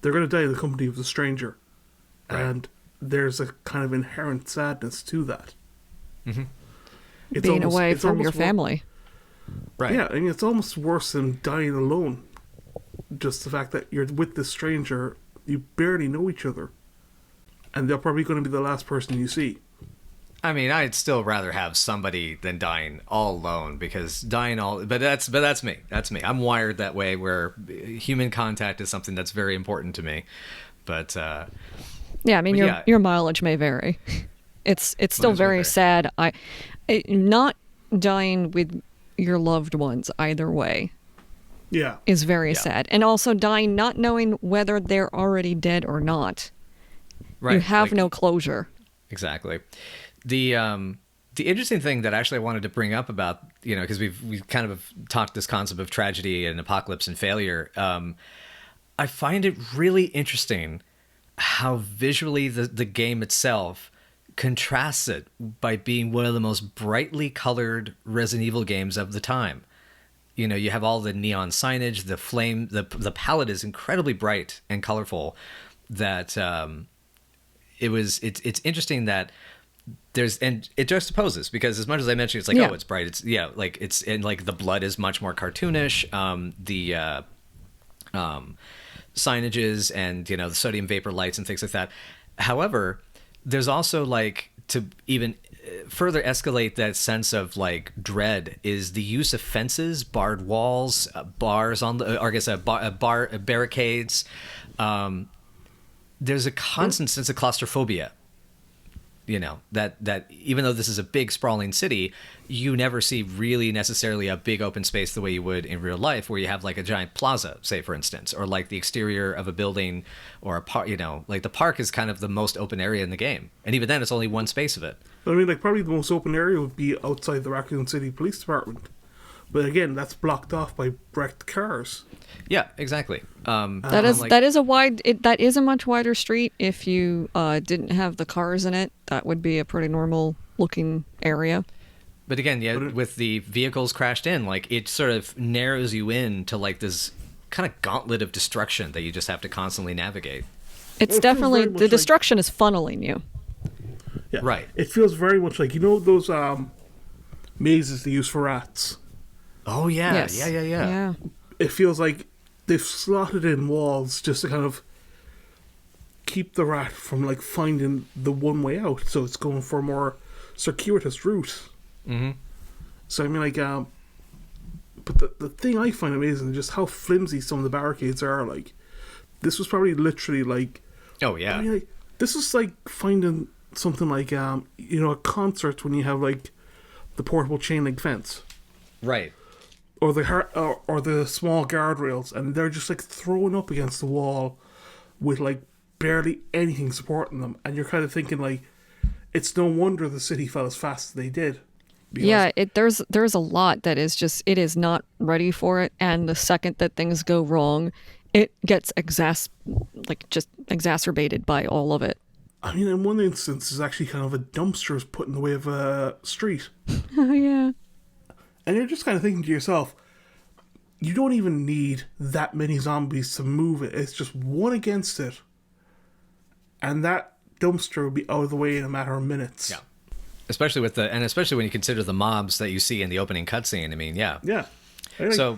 they're going to die in the company of the stranger, Right. and there's a kind of inherent sadness to that. Mm-hmm. It's Being almost- away it's from your almost family. Right. Yeah, I mean, it's almost worse than dying alone. Just the fact that you're with this stranger, you barely know each other, and they're probably going to be the last person you see. I mean, I'd still rather have somebody than dying all alone, because dying all. But that's me. That's me. I'm wired that way, where human contact is something that's very important to me. But Yeah, I mean, But yeah. your mileage may vary. It's still Mileage may very vary. sad. Not dying with your loved ones either way Yeah. is very Yeah. sad, and also dying not knowing whether they're already dead or not. right, You have like- no closure. Exactly. The interesting thing that actually I wanted to bring up about, because we've kind of talked this concept of tragedy and apocalypse and failure. I find it really interesting how visually the game itself contrasts it by being one of the most brightly colored Resident Evil games of the time. You have all the neon signage, the flame, the palette is incredibly bright and colorful. That it's interesting that and it juxtaposes, because as much as I mentioned, it's like, Yeah. oh, it's bright. And like the blood is much more cartoonish. The signages and, the sodium vapor lights and things like that. However, there's also, like, to even further escalate that sense of, like, dread is the use of fences, barred walls, bars on the, or I guess barricades. There's a constant sense of claustrophobia. That even though this is a big sprawling city, you never see really necessarily a big open space the way you would in real life, where you have like a giant plaza, say, for instance, or like the exterior of a building or a park. Like the park is kind of the most open area in the game, and even then it's only one space of it. I mean, like, probably the most open area would be outside the Raccoon City Police Department. But again, that's blocked off by wrecked cars. Yeah, exactly. That is a much wider street. If you didn't have the cars in it, that would be a pretty normal looking area. But again, yeah, with the vehicles crashed in, like, it sort of narrows you in to like this kind of gauntlet of destruction that you just have to constantly navigate. It's It feels definitely, very much the like- destruction is funneling you. Yeah. Right. It feels very much like, you know, those mazes they use for rats. Oh, yeah. Yes. Yeah. Yeah. It feels like they've slotted in walls just to kind of keep the rat from like finding the one way out. So it's going for a more circuitous route. Mm-hmm. So I mean, like, but the thing I find amazing is just how flimsy some of the barricades are. Like, this was probably literally like, Oh, yeah. I mean, like, this is like finding something like, you know, a concert when you have like the portable chain link fence. Right. Or or the small guardrails, and they're just like thrown up against the wall with like barely anything supporting them, and you're kind of thinking like, it's no wonder the city fell as fast as they did. Because, Yeah, there's a lot that is just, it is not ready for it, and the second that things go wrong, it gets just exacerbated by all of it. I mean, in one instance, there's actually kind of a dumpster is put in the way of a street, Oh yeah. and you're just kind of thinking to yourself, you don't even need that many zombies to move it. It's just one against it, and that dumpster will be out of the way in a matter of minutes. Yeah. Especially when you consider the mobs that you see in the opening cutscene. I mean, yeah. Yeah. I think So,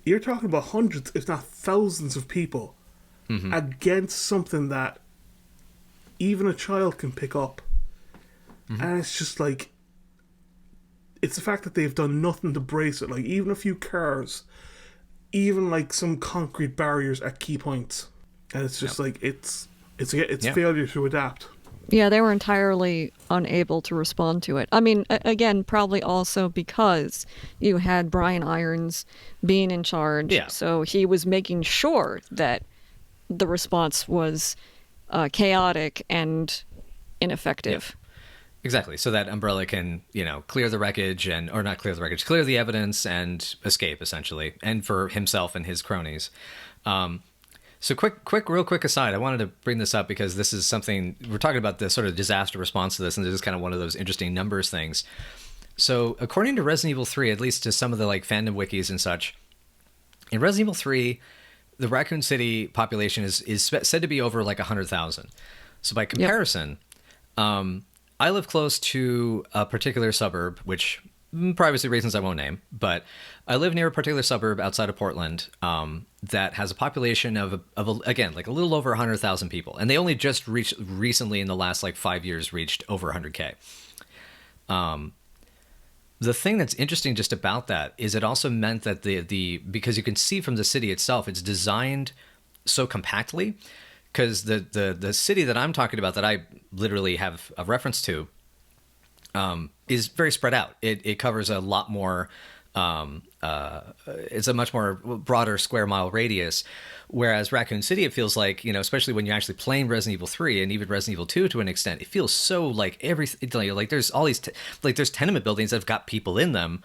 you're talking about hundreds, if not thousands, of people against something that even a child can pick up. And it's just like, it's the fact that they've done nothing to brace it. Like, even a few cars, even like some concrete barriers at key points. And it's just like, it's Yeah. failure to adapt. Yeah, they were entirely unable to respond to it. I mean, again, probably also because you had Brian Irons being in charge. Yeah. So he was making sure that the response was chaotic and ineffective. exactly. So that Umbrella can, clear the wreckage or not clear the wreckage, clear the evidence and escape, essentially, and for himself and his cronies. So real quick aside, I wanted to bring this up because this is something, we're talking about the sort of disaster response to this, and this is kind of one of those interesting numbers things. So according to Resident Evil 3, at least to some of the like fandom wikis and such, in Resident Evil 3, the Raccoon City population is said to be over like 100,000. So by comparison, I live close to a particular suburb, which privacy reasons I won't name, but I live near a particular suburb outside of Portland that has a population of again, like a little over 100,000 people. And they only just recently in the last like 5 years reached over 100K. The thing that's interesting just about that is it also meant that because you can see from the city itself, it's designed so compactly, because the city that I'm talking about that I literally have a reference to is very spread out. It covers a lot more. It's a much more broader square mile radius, whereas Raccoon City, it feels like, especially when you're actually playing Resident Evil 3 and even Resident Evil 2 to an extent, it feels so like everything. Like there's all these there's tenement buildings that have got people in them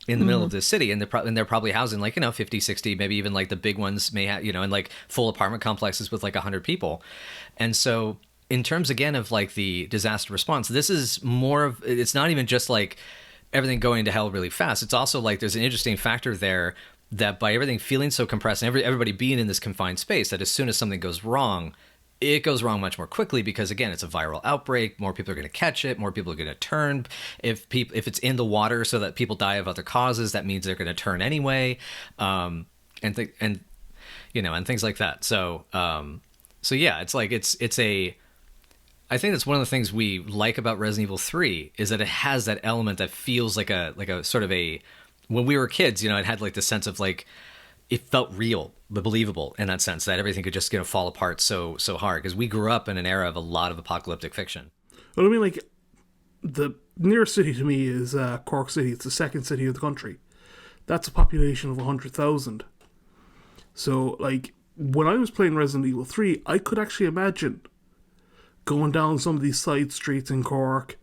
in the middle of the city, and they're probably housing like 50, 60, maybe even like the big ones may have and like full apartment complexes with like 100 people, and so. In terms, again, of like the disaster response, this is more of, it's not even just like everything going to hell really fast. It's also like there's an interesting factor there that by everything feeling so compressed and everybody being in this confined space, that as soon as something goes wrong, it goes wrong much more quickly because, again, it's a viral outbreak. More people are going to catch it. More people are going to turn. If it's in the water so that people die of other causes, that means they're going to turn anyway, and things like that. So yeah, it's like it's a. I think that's one of the things we like about Resident Evil 3 is that it has that element that feels like a sort of a, when we were kids, it had like the sense of like, it felt real, but believable in that sense that everything could just fall apart so hard because we grew up in an era of a lot of apocalyptic fiction. Well, I mean, like, the nearest city to me is Cork City. It's the second city of the country. That's a population of 100,000. So, like, when I was playing Resident Evil 3, I could actually imagine going down some of these side streets in Cork,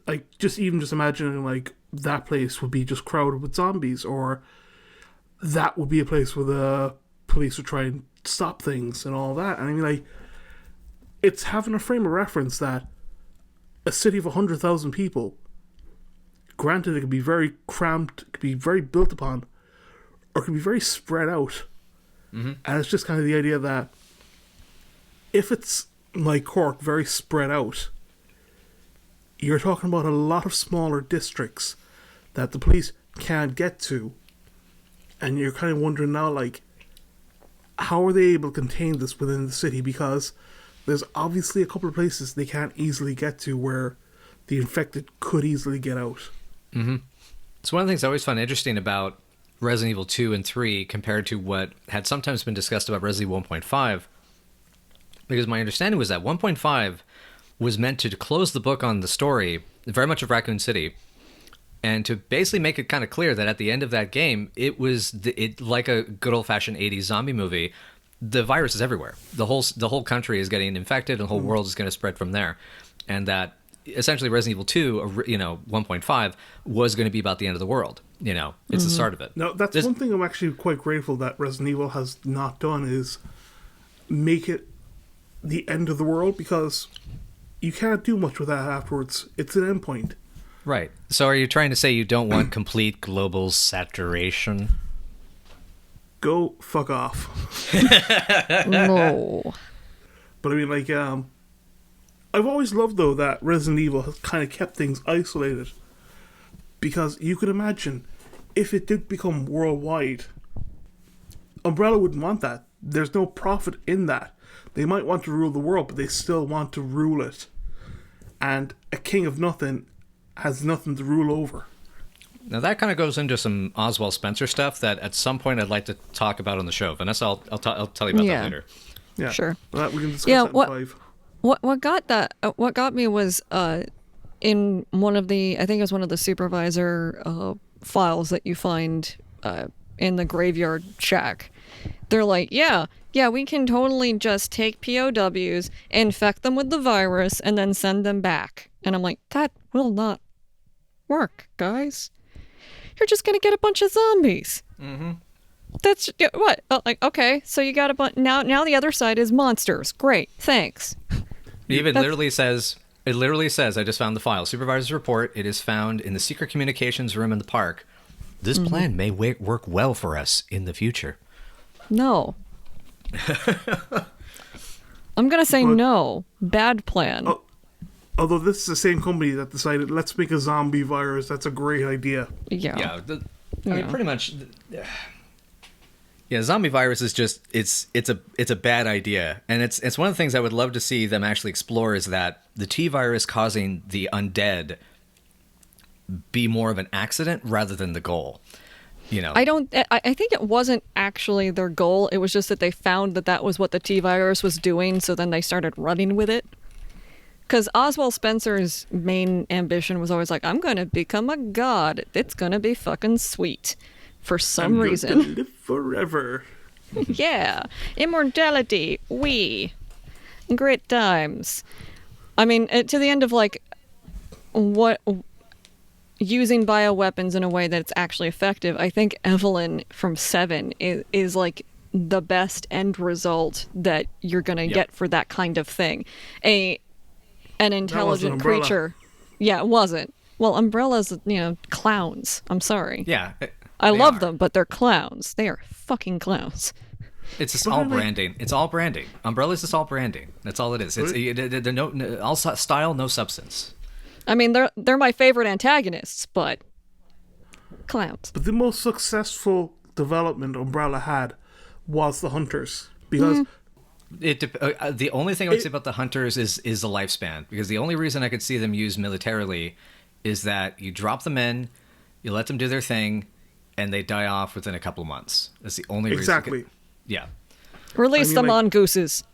like just imagining like that place would be just crowded with zombies, or that would be a place where the police would try and stop things and all that. And I mean, like, it's having a frame of reference that a city of 100,000 people, granted it could be very cramped, it could be very built upon, or it can be very spread out. And it's just kind of the idea that if it's like Cork, very spread out, you're talking about a lot of smaller districts that the police can't get to, and you're kind of wondering now, like, how are they able to contain this within the city? Because there's obviously a couple of places they can't easily get to where the infected could easily get out. So one of the things I always find interesting about Resident Evil 2 and 3 compared to what had sometimes been discussed about Resident Evil 1.5, because my understanding was that 1.5 was meant to close the book on the story, very much of Raccoon City, and to basically make it kind of clear that at the end of that game, it was like a good old-fashioned 80s zombie movie. The virus is everywhere. The whole country is getting infected, and the whole world is going to spread from there. And that essentially Resident Evil 2, 1.5, was going to be about the end of the world. It's the start of it. Now, that's one thing I'm actually quite grateful that Resident Evil has not done, is make it the end of the world, because you can't do much with that afterwards. It's an endpoint. Right. So are you trying to say you don't want complete global saturation? Go fuck off. No. But I mean, like, I've always loved, though, that Resident Evil has kind of kept things isolated. Because you could imagine, if it did become worldwide, Umbrella wouldn't want that. There's no profit in that. They might want to rule the world, but they still want to rule it. And a king of nothing has nothing to rule over. Now that kind of goes into some Oswald Spencer stuff that at some point I'd like to talk about on the show. Vanessa, I'll tell you about that later. Yeah, sure. Well, we can discuss that in 5. What got me was in one of the, I think it was one of the supervisor files that you find in the graveyard shack. They're like, yeah, we can totally just take POWs, infect them with the virus, and then send them back. And I'm like, that will not work, guys. You're just gonna get a bunch of zombies. That's what? Okay, so you got a bunch. Now the other side is monsters. Great, thanks. It literally says, I just found the file. Supervisor's report. It is found in the secret communications room in the park. This plan may work well for us in the future. No. I'm going to say no. Bad plan. Although this is the same company that decided, let's make a zombie virus. That's a great idea. Yeah. I mean, pretty much. Yeah, zombie virus is just it's a bad idea, and it's one of the things I would love to see them actually explore, is that the T virus causing the undead be more of an accident rather than the goal. I think it wasn't actually their goal. It was just that they found that was what the T virus was doing, so then they started running with it. Because Oswald Spencer's main ambition was always like, I'm going to become a god. It's going to be fucking sweet. For some reason. I'm going to live forever. Yeah. Immortality. Great times. I mean, to the end of, like, what... using bioweapons in a way that's actually effective. I think Evelyn from 7 is like the best end result that you're going to get for that kind of thing. An intelligent creature. Yeah, it wasn't. Well, Umbrella's, clowns. I'm sorry. Yeah. I love them, but they're clowns. They are fucking clowns. It's just all branding. It's all branding. Umbrella's just all branding. That's all it is. It's all style, no substance. I mean, they're my favorite antagonists, but clowns. But the most successful development Umbrella had was the Hunters, because the only thing I would say about the Hunters is the lifespan, because the only reason I could see them used militarily is that you drop them in, you let them do their thing, and they die off within a couple of months. That's the only reason. Exactly. Yeah. Release the mongooses.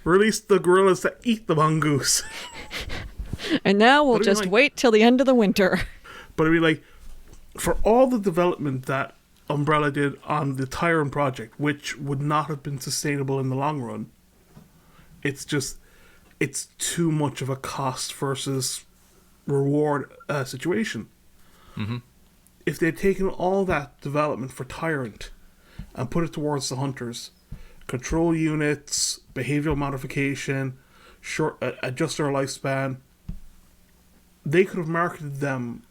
Release the gorillas that eat the mongoose. And now we'll just wait till the end of the winter. But I mean, like, for all the development that Umbrella did on the Tyrant project, which would not have been sustainable in the long run, it's too much of a cost versus reward situation. If they'd taken all that development for Tyrant and put it towards the Hunters, control units, behavioral modification, adjust their lifespan, they could have marketed them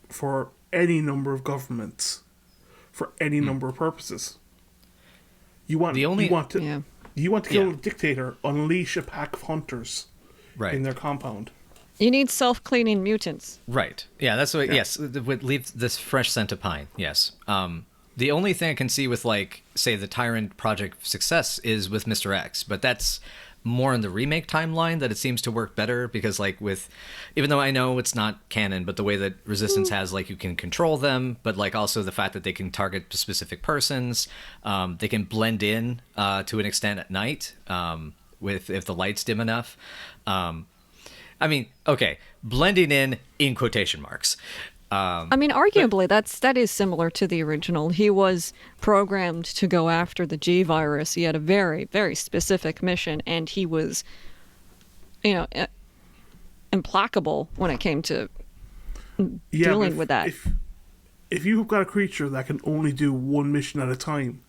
for any number of governments for any number of purposes. You want to kill a dictator, unleash a pack of hunters in their compound. You need self-cleaning mutants. Right. Yeah, that's what. Yeah. Yes, would leave this fresh scent of pine. Yes. The only thing I can see with, like, say, the Tyrant Project success is with Mr. X, but that's more in the remake timeline that it seems to work better because, like, with, even though I know it's not canon, but the way that Resistance has, like, you can control them, but, like, also the fact that they can target specific persons, they can blend in to an extent at night with if the light's dim enough. I mean, okay, blending in quotation marks. I mean, arguably, that is similar to the original. He was programmed to go after the G virus. He had a very, very specific mission, and he was, implacable when it came to dealing with that. If you've got a creature that can only do one mission at a time,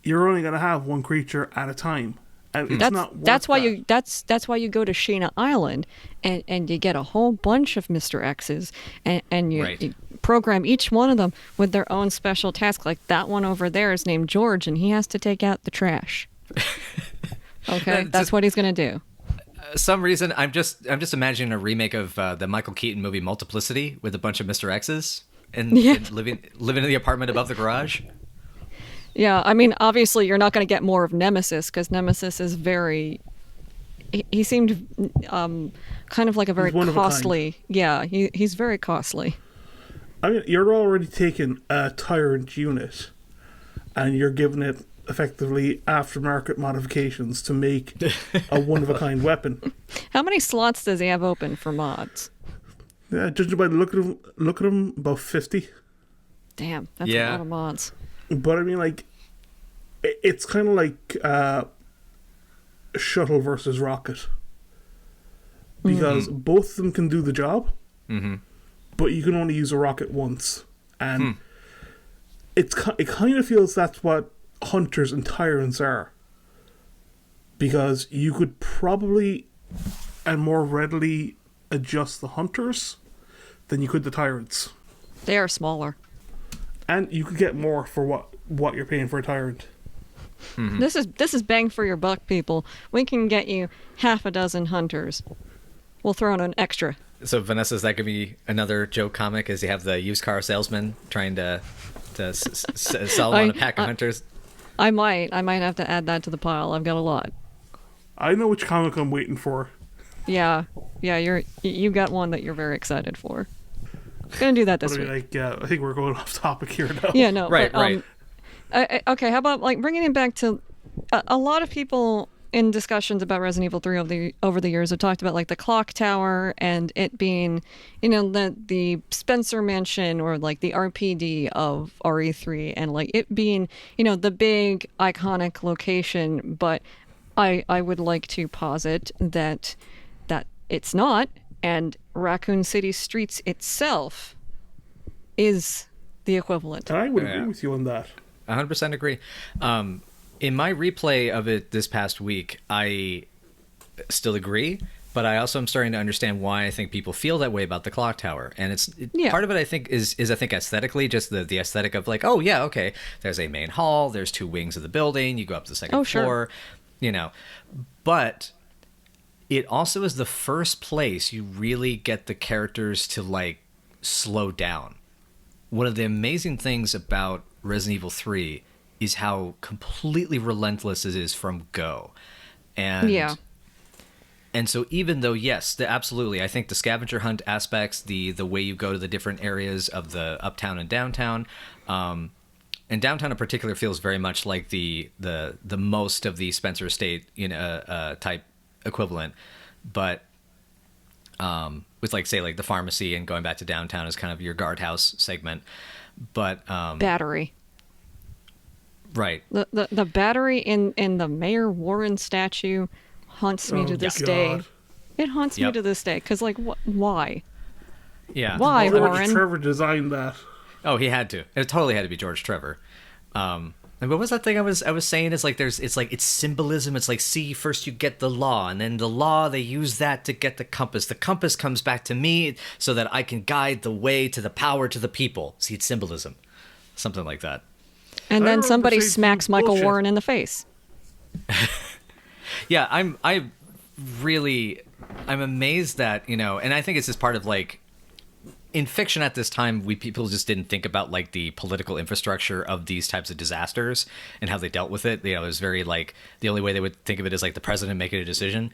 you're only going to have one creature at a time. And it's that's why you go to Sheena Island and you get a whole bunch of Mr. X's and you program each one of them with their own special task. Like that one over there is named George and he has to take out the trash. Okay, that's what he's gonna do. Some reason I'm just imagining a remake of the Michael Keaton movie Multiplicity with a bunch of Mr. X's and living in the apartment above the garage. Yeah, I mean, obviously you're not going to get more of Nemesis because Nemesis is very... He seemed kind of like a very costly... Yeah, he's very costly. I mean, you're already taking a Tyrant unit and you're giving it effectively aftermarket modifications to make a one-of-a-kind weapon. How many slots does he have open for mods? Yeah, judging by the look at him, about 50. Damn, that's a lot of mods. But I mean, like, it's kind of like shuttle versus rocket. Because both of them can do the job, but you can only use a rocket once. And it kind of feels that's what hunters and tyrants are. Because you could probably and more readily adjust the hunters than you could the tyrants. They are smaller. And you could get more for what you're paying for a tyrant. Mm-hmm. This is bang for your buck, people. We can get you half a dozen hunters. We'll throw in an extra. So Vanessa, is that gonna be another joke comic? Is you have the used car salesman trying to sell on a pack of hunters? I might have to add that to the pile. I've got a lot. I know which comic I'm waiting for. Yeah, you got one that you're very excited for. Gonna do that this week. I think we're going off topic here now. Yeah, no, right. Okay, how about like bringing it back to a lot of people in discussions about Resident Evil 3 over the years have talked about like the clock tower and it being, the Spencer Mansion or like the RPD of RE3 and like it being, the big iconic location. But I would like to posit that it's not, and Raccoon City streets itself is the equivalent. And I would agree with you on that. 100% agree. In my replay of it this past week, I still agree, but I also am starting to understand why I think people feel that way about the clock tower. And part of it I think is I think aesthetically, just the aesthetic of like, oh yeah, okay, there's a main hall, there's two wings of the building, you go up to the second floor, but it also is the first place you really get the characters to like slow down. One of the amazing things about Resident Evil 3 is how completely relentless it is from go. And so even though, yes, absolutely, I think the scavenger hunt aspects, the way you go to the different areas of the uptown and downtown, and downtown in particular feels very much like the most of the Spencer Estate type equivalent, but with like say like the pharmacy and going back to downtown is kind of your guardhouse segment, but battery. Right. The battery in the Mayor Warren statue haunts me to this day. It haunts me to this day because like why? Yeah. Why, George Warren? Trevor designed that. Oh, he had to. It totally had to be George Trevor. And what was that thing I was saying? Is like it's symbolism. It's like, see, first you get the law, and then the law, they use that to get the compass. The compass comes back to me so that I can guide the way to the power to the people. See, it's symbolism, something like that. And I then remember somebody saying smacks Michael bullshit. Warren in the face. Yeah, I'm amazed that, and I think it's just part of like, in fiction at this time, people just didn't think about like the political infrastructure of these types of disasters and how they dealt with it. It was very like, the only way they would think of it is like the president making a decision.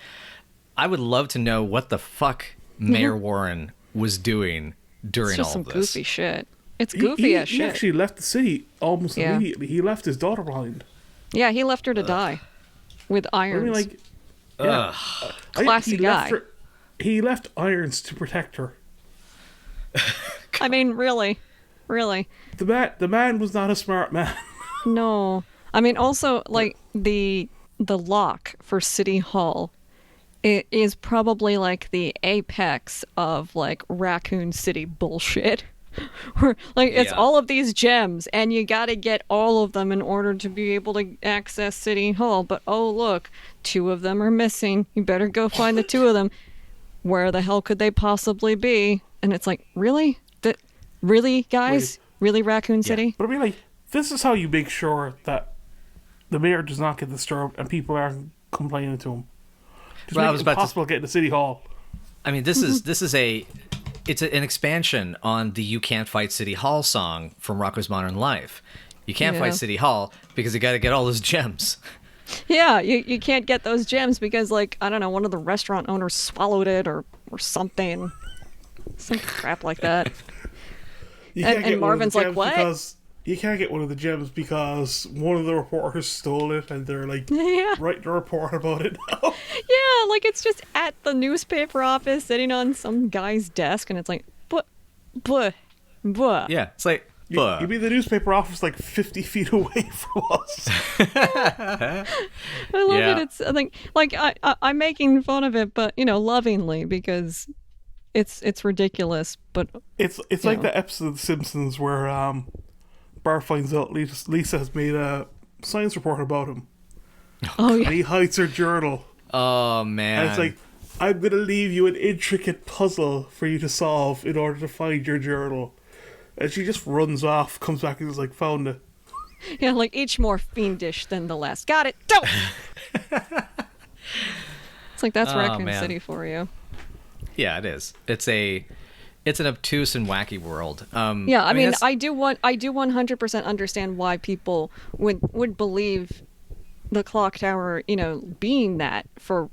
I would love to know what the fuck Mayor Warren was doing during It's just all some of this. goofy shit. It's goofy as He shit. actually left the city almost Yeah. immediately. He left his daughter behind. Yeah, he left her to die with I irons. mean, like, yeah. Classy he guy. He left irons to protect her. I mean, really. The man was not a smart man. No. I mean, also, like, the lock for City Hall, it is probably like the apex of like Raccoon City bullshit. Where, like, it's Yeah. all of these gems, and you gotta get all of them in order to be able to access City Hall. But oh, look, 2 of them are missing. You better go find the 2 of them. Where the hell could they possibly be? And it's like, really? Really, guys? Really, Raccoon City? But I mean, like, this is how you make sure that the mayor does not get disturbed and people aren't complaining to him. Just Well, I make was it about to- impossible to get into City Hall. I mean, this is an expansion on the "You Can't Fight City Hall" song from Rocko's Modern Life. You can't Yeah. fight City Hall because you got to get all those gems. Yeah, you can't get those gems because, like, I don't know, one of the restaurant owners swallowed it or something. Some crap like that. You And- can't and get one of the Marvin's like, gems "What?" Because you can't get one of the gems because one of the reporters stole it and they're like Yeah. writing a report about it now. Yeah, like it's just at the newspaper office sitting on some guy's desk, and it's like, but. Yeah, it's like, You mean the newspaper office like 50 feet away from us? I love Yeah. it. It's I think like I'm making fun of it, but lovingly because it's ridiculous. But It's You like know. the episode of The Simpsons where Bart finds out Lisa has made a science report about him. oh And yeah, he hides her journal. oh man, And it's like, I'm going to leave you an intricate puzzle for you to solve in order to find your journal. And she just runs off, comes back and is like, found it. yeah, like each more fiendish than the last. Got it. Don't. It's like that's Oh, Raccoon man. City for you. yeah, it is. It's an obtuse and wacky world. Yeah, I mean, that's- I do 100% understand why people would believe the clock tower, being that for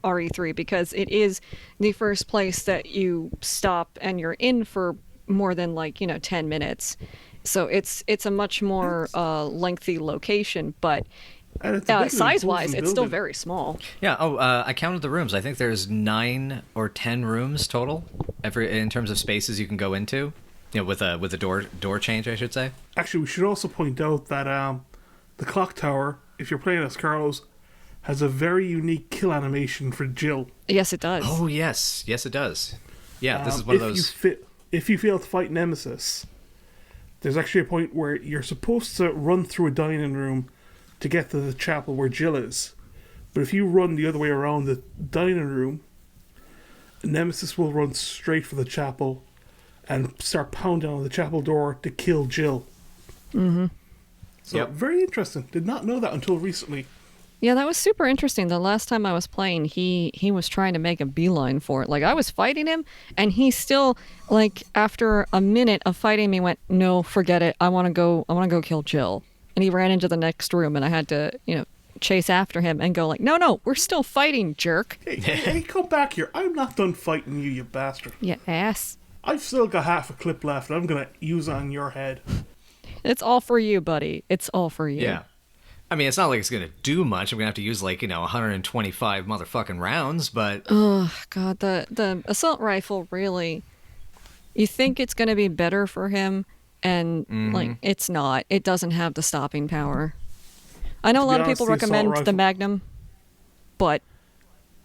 RE3 because it is the first place that you stop and you're in for more than 10 minutes. So it's a much more lengthy location, but And it's a big and size-wise, imposing it's still building. very small. Yeah. Oh, I counted the rooms. I think there's 9 or 10 rooms total, in terms of spaces you can go into. With a door change, I should say. Actually, we should also point out that the clock tower, if you're playing as Carlos, has a very unique kill animation for Jill. Yes, it does. Oh yes, it does. Yeah, this is one of those. If you fail to fight Nemesis, there's actually a point where you're supposed to run through a dining room to get to the chapel where Jill is. But if you run the other way around the dining room, Nemesis will run straight for the chapel and start pounding on the chapel door to kill Jill. Mm-hmm. So, Yep. very interesting. Did not know that until recently. Yeah, that was super interesting. The last time I was playing, he was trying to make a beeline for it. Like, I was fighting him, and he still, after a minute of fighting me, went, "No, forget it. I want to go kill Jill." And he ran into the next room, and I had to, chase after him and go "No, we're still fighting, jerk. Hey, come back here. I'm not done fighting you, you bastard. You ass. I've still got half a clip left. I'm going to use on your head. It's all for you, buddy. It's all for you." Yeah. I mean, it's not like it's going to do much. I'm going to have to use 125 motherfucking rounds, but Oh, God, the assault rifle really, you think it's going to be better for him, and it's not. It doesn't have the stopping power. I know a To be lot of honest, people the assault recommend the rifle- Magnum, but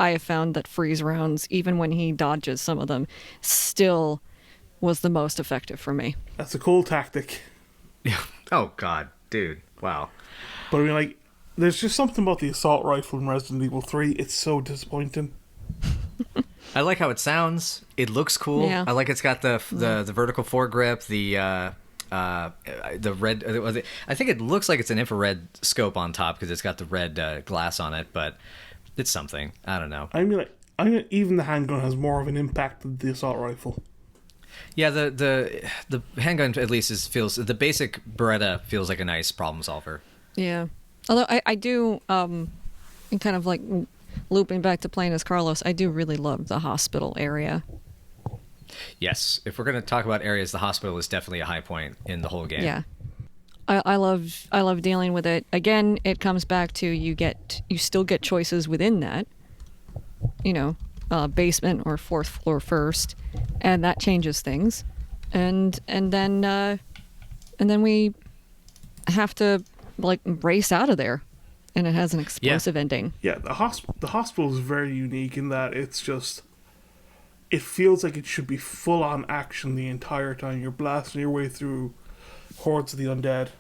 I have found that freeze rounds, even when he dodges some of them, still was the most effective for me. That's a cool tactic. oh god, dude, wow. But I mean, like, there's just something about the assault rifle in Resident Evil 3. It's so disappointing. I like how it sounds. It looks cool. Yeah. I like it's got the vertical foregrip, the red. I think it looks like it's an infrared scope on top because it's got the red glass on it, but it's something. I don't know. I mean, even the handgun has more of an impact than the assault rifle. Yeah, the handgun at least feels the basic Beretta feels like a nice problem solver. Yeah. Although I do, and kind of like looping back to playing as Carlos, I do really love the hospital area. Yes, if we're going to talk about areas, the hospital is definitely a high point in the whole game. Yeah. I love dealing with it. Again, it comes back to you still get choices within that. Basement or fourth floor first, and that changes things. And then we have to like race out of there, and it has an explosive ending. Yeah, the hospital is very unique in that it feels like it should be full on action the entire time. You're blasting your way through hordes of the undead,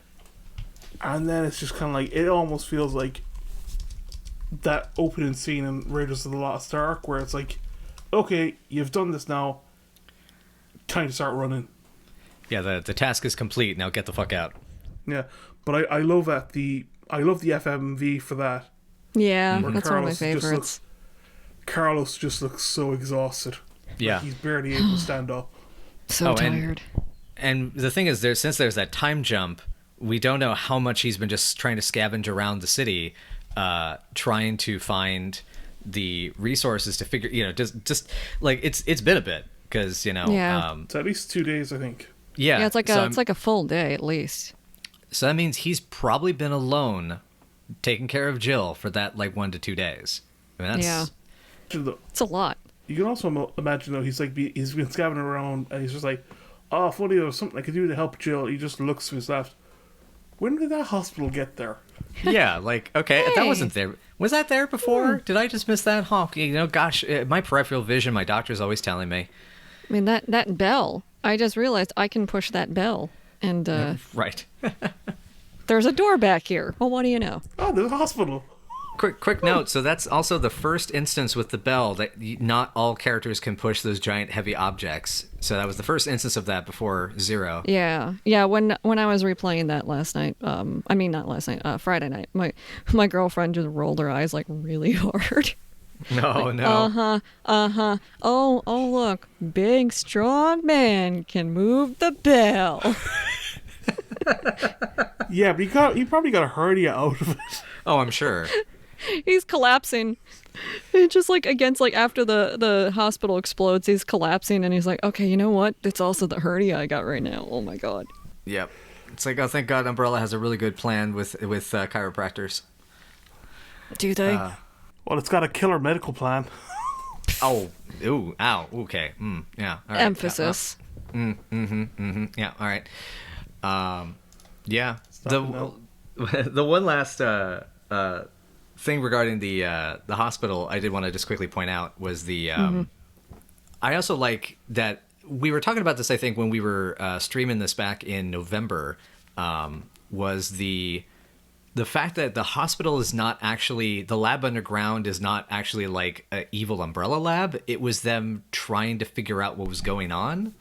and then it's just kind of like it almost feels like that opening scene in Raiders of the Lost Ark where it's like, okay, you've done this now, time to start running. Yeah, the task is complete, now get the fuck out. Yeah, but I love the FMV for that. Yeah, where that's Carlos one of my favorites. Carlos just looks so exhausted. Yeah. Like he's barely able to stand up. So tired. And the thing is, since there's that time jump, we don't know how much he's been just trying to scavenge around the city, trying to find the resources to figure, just like it's been a bit because Yeah. It's at least 2 days, I think. Yeah, it's like a full day at least. So that means he's probably been alone, taking care of Jill for that like 1 to 2 days. I mean, that's It's a lot. You can also imagine though he's been scavenging around and he's just like, oh, funny, there's something I could do to help Jill. He just looks to his left. When did that hospital get there? Yeah, like, okay, that wasn't there. Was that there before? Did I just miss that? Gosh, my peripheral vision, my doctor's always telling me. I mean, that bell, I just realized I can push that bell. And right. there's a door back here. Well, what do you know? Oh, there's a hospital. Quick note. So that's also the first instance with the bell that not all characters can push those giant heavy objects. So that was the first instance of that before 0. Yeah. When I was replaying that last night, not last night, Friday night, my girlfriend just rolled her eyes like really hard. No, like, no. Oh, look, big strong man can move the bell. Yeah, but he probably got a hernia out of it. Oh, I'm sure. He's collapsing. It's just like against like after the hospital explodes, he's collapsing and he's like, okay, you know what? It's also the hernia I got right now. Oh my god. Yep. It's like, oh, thank God Umbrella has a really good plan with chiropractors. Do they? Well, it's got a killer medical plan. Oh, ooh, ow, okay, yeah. All right. Emphasis. Yeah, all right. Yeah. Stop The one last thing regarding the hospital I did want to just quickly point out was the I also like that we were talking about this, I think, when we were streaming this back in November, was the fact that the hospital is not actually, the lab underground is not actually like an evil Umbrella lab. It was them trying to figure out what was going on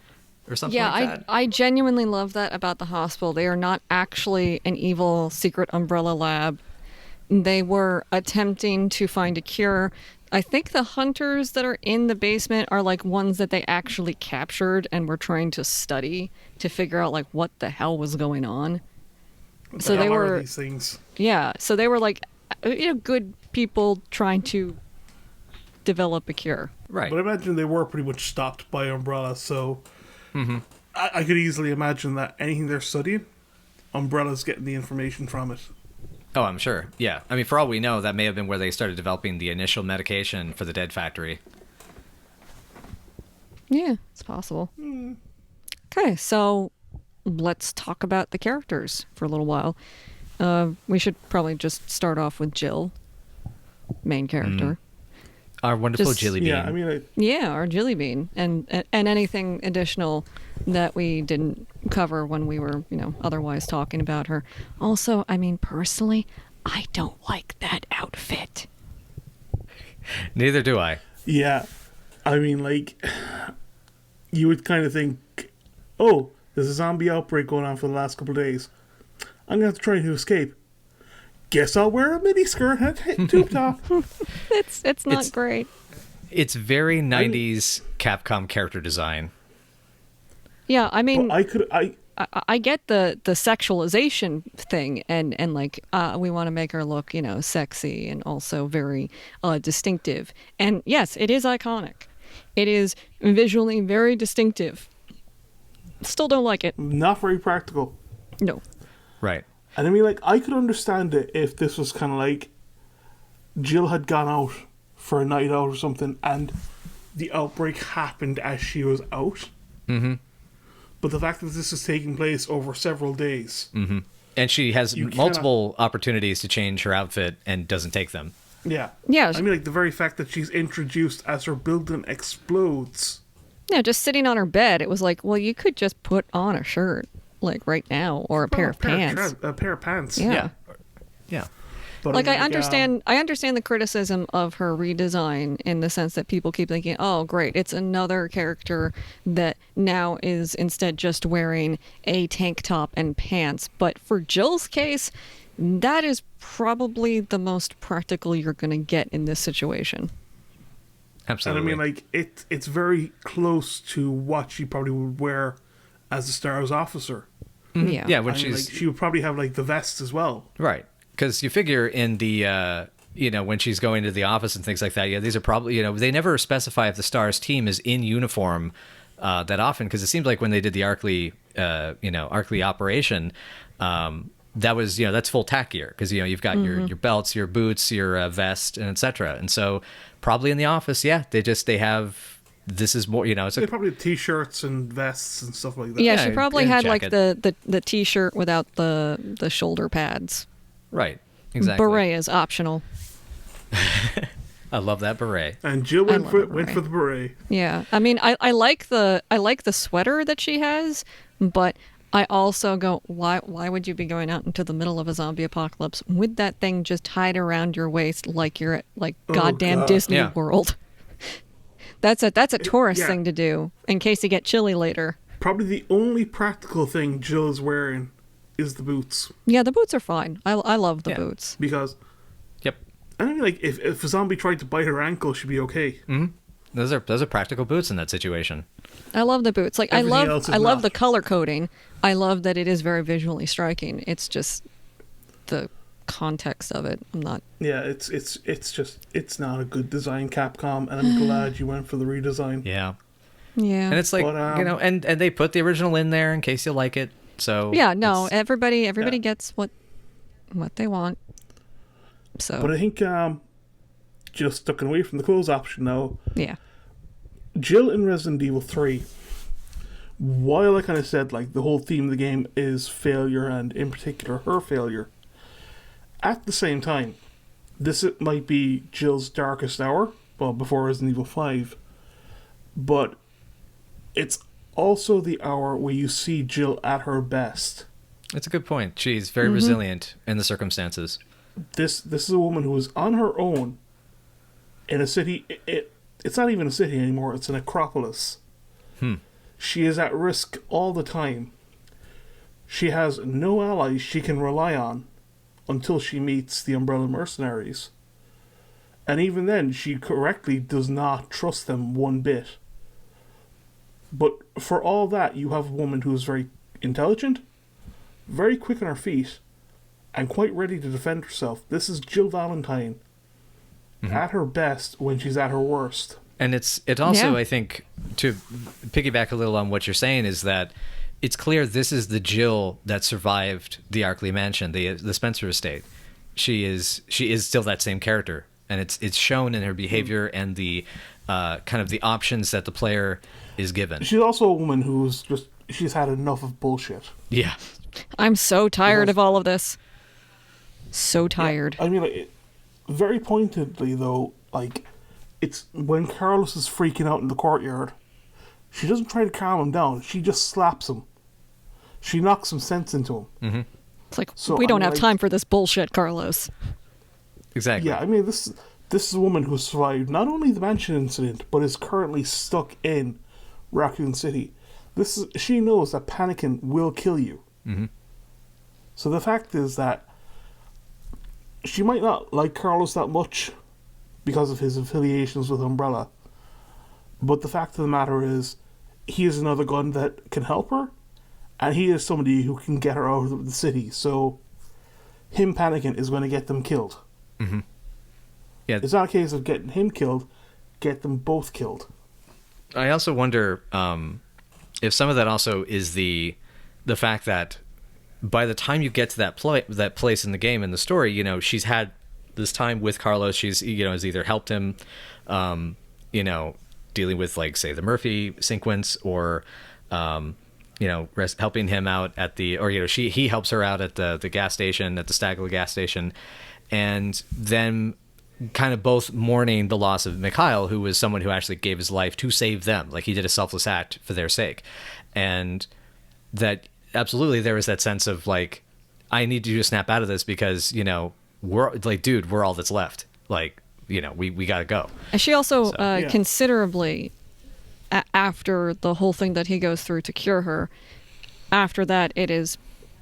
or something like that. I genuinely love that about the hospital. They are not actually an evil secret Umbrella lab. They were attempting to find a cure. I think the hunters that are in the basement are like ones that they actually captured and were trying to study to figure out like what the hell was going on. So they were these things. Yeah, so they were like good people trying to develop a cure. Right. But I imagine they were pretty much stopped by Umbrella, so I could easily imagine that anything they're studying, Umbrella's getting the information from it. Oh, I'm sure. Yeah. I mean, for all we know, that may have been where they started developing the initial medication for the Dead Factory. Yeah, it's possible. Okay, so let's talk about the characters for a little while. We should probably just start off with Jill, main character. Our wonderful Just- Jilly Bean. Yeah, I mean, Yeah, our Jilly Bean, and anything additional that we didn't cover when we were, otherwise talking about her. Also, I mean, personally, I don't like that outfit. Neither do I. yeah, I mean, like, you would kind of think, oh, there's a zombie outbreak going on for the last couple of days. I'm gonna have to try to escape. Guess I'll wear a mini skirt and tube top. It's not It's- great. It's very 90s Capcom character design. Yeah, I mean, But I get the sexualization thing, and like we want to make her look, sexy and also very distinctive. And yes, it is iconic. It is visually very distinctive. Still don't like it. not very practical. No. Right. And I mean, like, I could understand it if this was kind of like Jill had gone out for a night out or something, and the outbreak happened as she was out. Mm-hmm. But the fact that this is taking place over several days, Mm-hmm. And she has You multiple opportunities to change her outfit and doesn't take them. yeah, Yeah. I mean, like the very fact that she's introduced as her building explodes. Yeah, just sitting on her bed, it was like, well, you could just put on a shirt, like right now, or a pair of pants. A pair of pants. Yeah. Yeah. But Like I mean, I understand the criticism of her redesign in the sense that people keep thinking, oh great, it's another character that now is instead just wearing a tank top and pants. But for Jill's case, that is probably the most practical you're going to get in this situation. and I Absolutely. mean, like it's very close to what she probably would wear as a Star Wars officer. Yeah. Yeah, when I mean, she's like, she would probably have like the vest as well. right. Because you figure in the, when she's going to the office and things like that, yeah, these are probably, they never specify if the Stars team is in uniform that often, because it seems like when they did the Arkley, Arkley operation, that was, that's full tack gear, because, you've got your belts, your boots, your vest, and etc. And so probably in the office, yeah, they have, this is more, it's They a, probably have t-shirts and vests and stuff like that. Yeah, Yeah, she probably and had like jacket. the t-shirt without the shoulder pads. right, exactly. Beret is optional. I love that beret. And Jill I went love for a went beret. for the beret. Yeah, I mean, I like the sweater that she has, but I also go, why would you be going out into the middle of a zombie apocalypse with that thing just tied around your waist like you're at like goddamn God. Disney Yeah. World? That's a tourist yeah. thing to do in case you get chilly later. Probably the only practical thing Jill is wearing is the boots. Yeah, the boots are fine. I love the Yeah. boots. Because, Yep. I mean, like, if a zombie tried to bite her ankle, she'd be okay. Those are practical boots in that situation. I love the boots. Like Everything else is I love not. the color coding. I love that it is very visually striking. It's just the context of it. I'm not. Yeah, it's not a good design, Capcom, and I'm glad you went for the redesign. Yeah. Yeah. And it's like, But, and they put the original in there in case you like it. So Yeah, no, it's- everybody Yeah. gets what they want. So But I think just sticking away from the clothes option now, yeah, Jill in Resident Evil 3, while I kind of said like the whole theme of the game is failure, and in particular her failure, at the same time, might be Jill's darkest hour, well, before Resident Evil 5, but it's also the hour where you see Jill at her best. It's a good point. She's very resilient in the circumstances. This is a woman who is on her own in a city. It's not even a city anymore. It's an acropolis. She is at risk all the time. She has no allies she can rely on until she meets the Umbrella Mercenaries. And even then, she correctly does not trust them one bit. But for all that, you have a woman who is very intelligent, very quick on her feet, and quite ready to defend herself. This is Jill Valentine at her best when she's at her worst. And it also, Yeah. I think, to piggyback a little on what you're saying, is that it's clear this is the Jill that survived the Arkley Mansion, the Spencer estate. She is still that same character, and it's shown in her behavior and the kind of the options that the player is given. She's also a woman she's had enough of bullshit. Yeah. I'm so tired Because- of all of this. So tired. I mean, like, very pointedly though, like, it's when Carlos is freaking out in the courtyard, she doesn't try to calm him down. She just slaps him. She knocks some sense into him. Mm-hmm. It's like, So, we don't I mean, have like, time for this bullshit, Carlos. Exactly. Yeah, I mean, this is a woman who survived not only the mansion incident, but is currently stuck in Raccoon City. She knows that panicking will kill you. Mm-hmm. So the fact is that she might not like Carlos that much because of his affiliations with Umbrella. But the fact of the matter is, he is another gun that can help her, and he is somebody who can get her out of the city. So him panicking is going to get them killed. Mm-hmm. Yeah. It's not a case of getting him killed, get them both killed. I also wonder if some of that also is the fact that by the time you get to that place in the game, in the story, you know, she's had this time with Carlos. She's, you know, has either helped him, you know, dealing with, like, say, the Murphy sequence, or, you know, helping him out at the, or, you know, he helps her out at the gas station, at the Stagler gas station, and then kind of both mourning the loss of Mikhail, who was someone who actually gave his life to save them. Like, he did a selfless act for their sake. And that, absolutely, there was that sense of, like, I need you to snap out of this because, you know, we're, like, dude, we're all that's left. Like, you know, we gotta go. And she also Yeah. considerably, after the whole thing that he goes through to cure her, after that, it is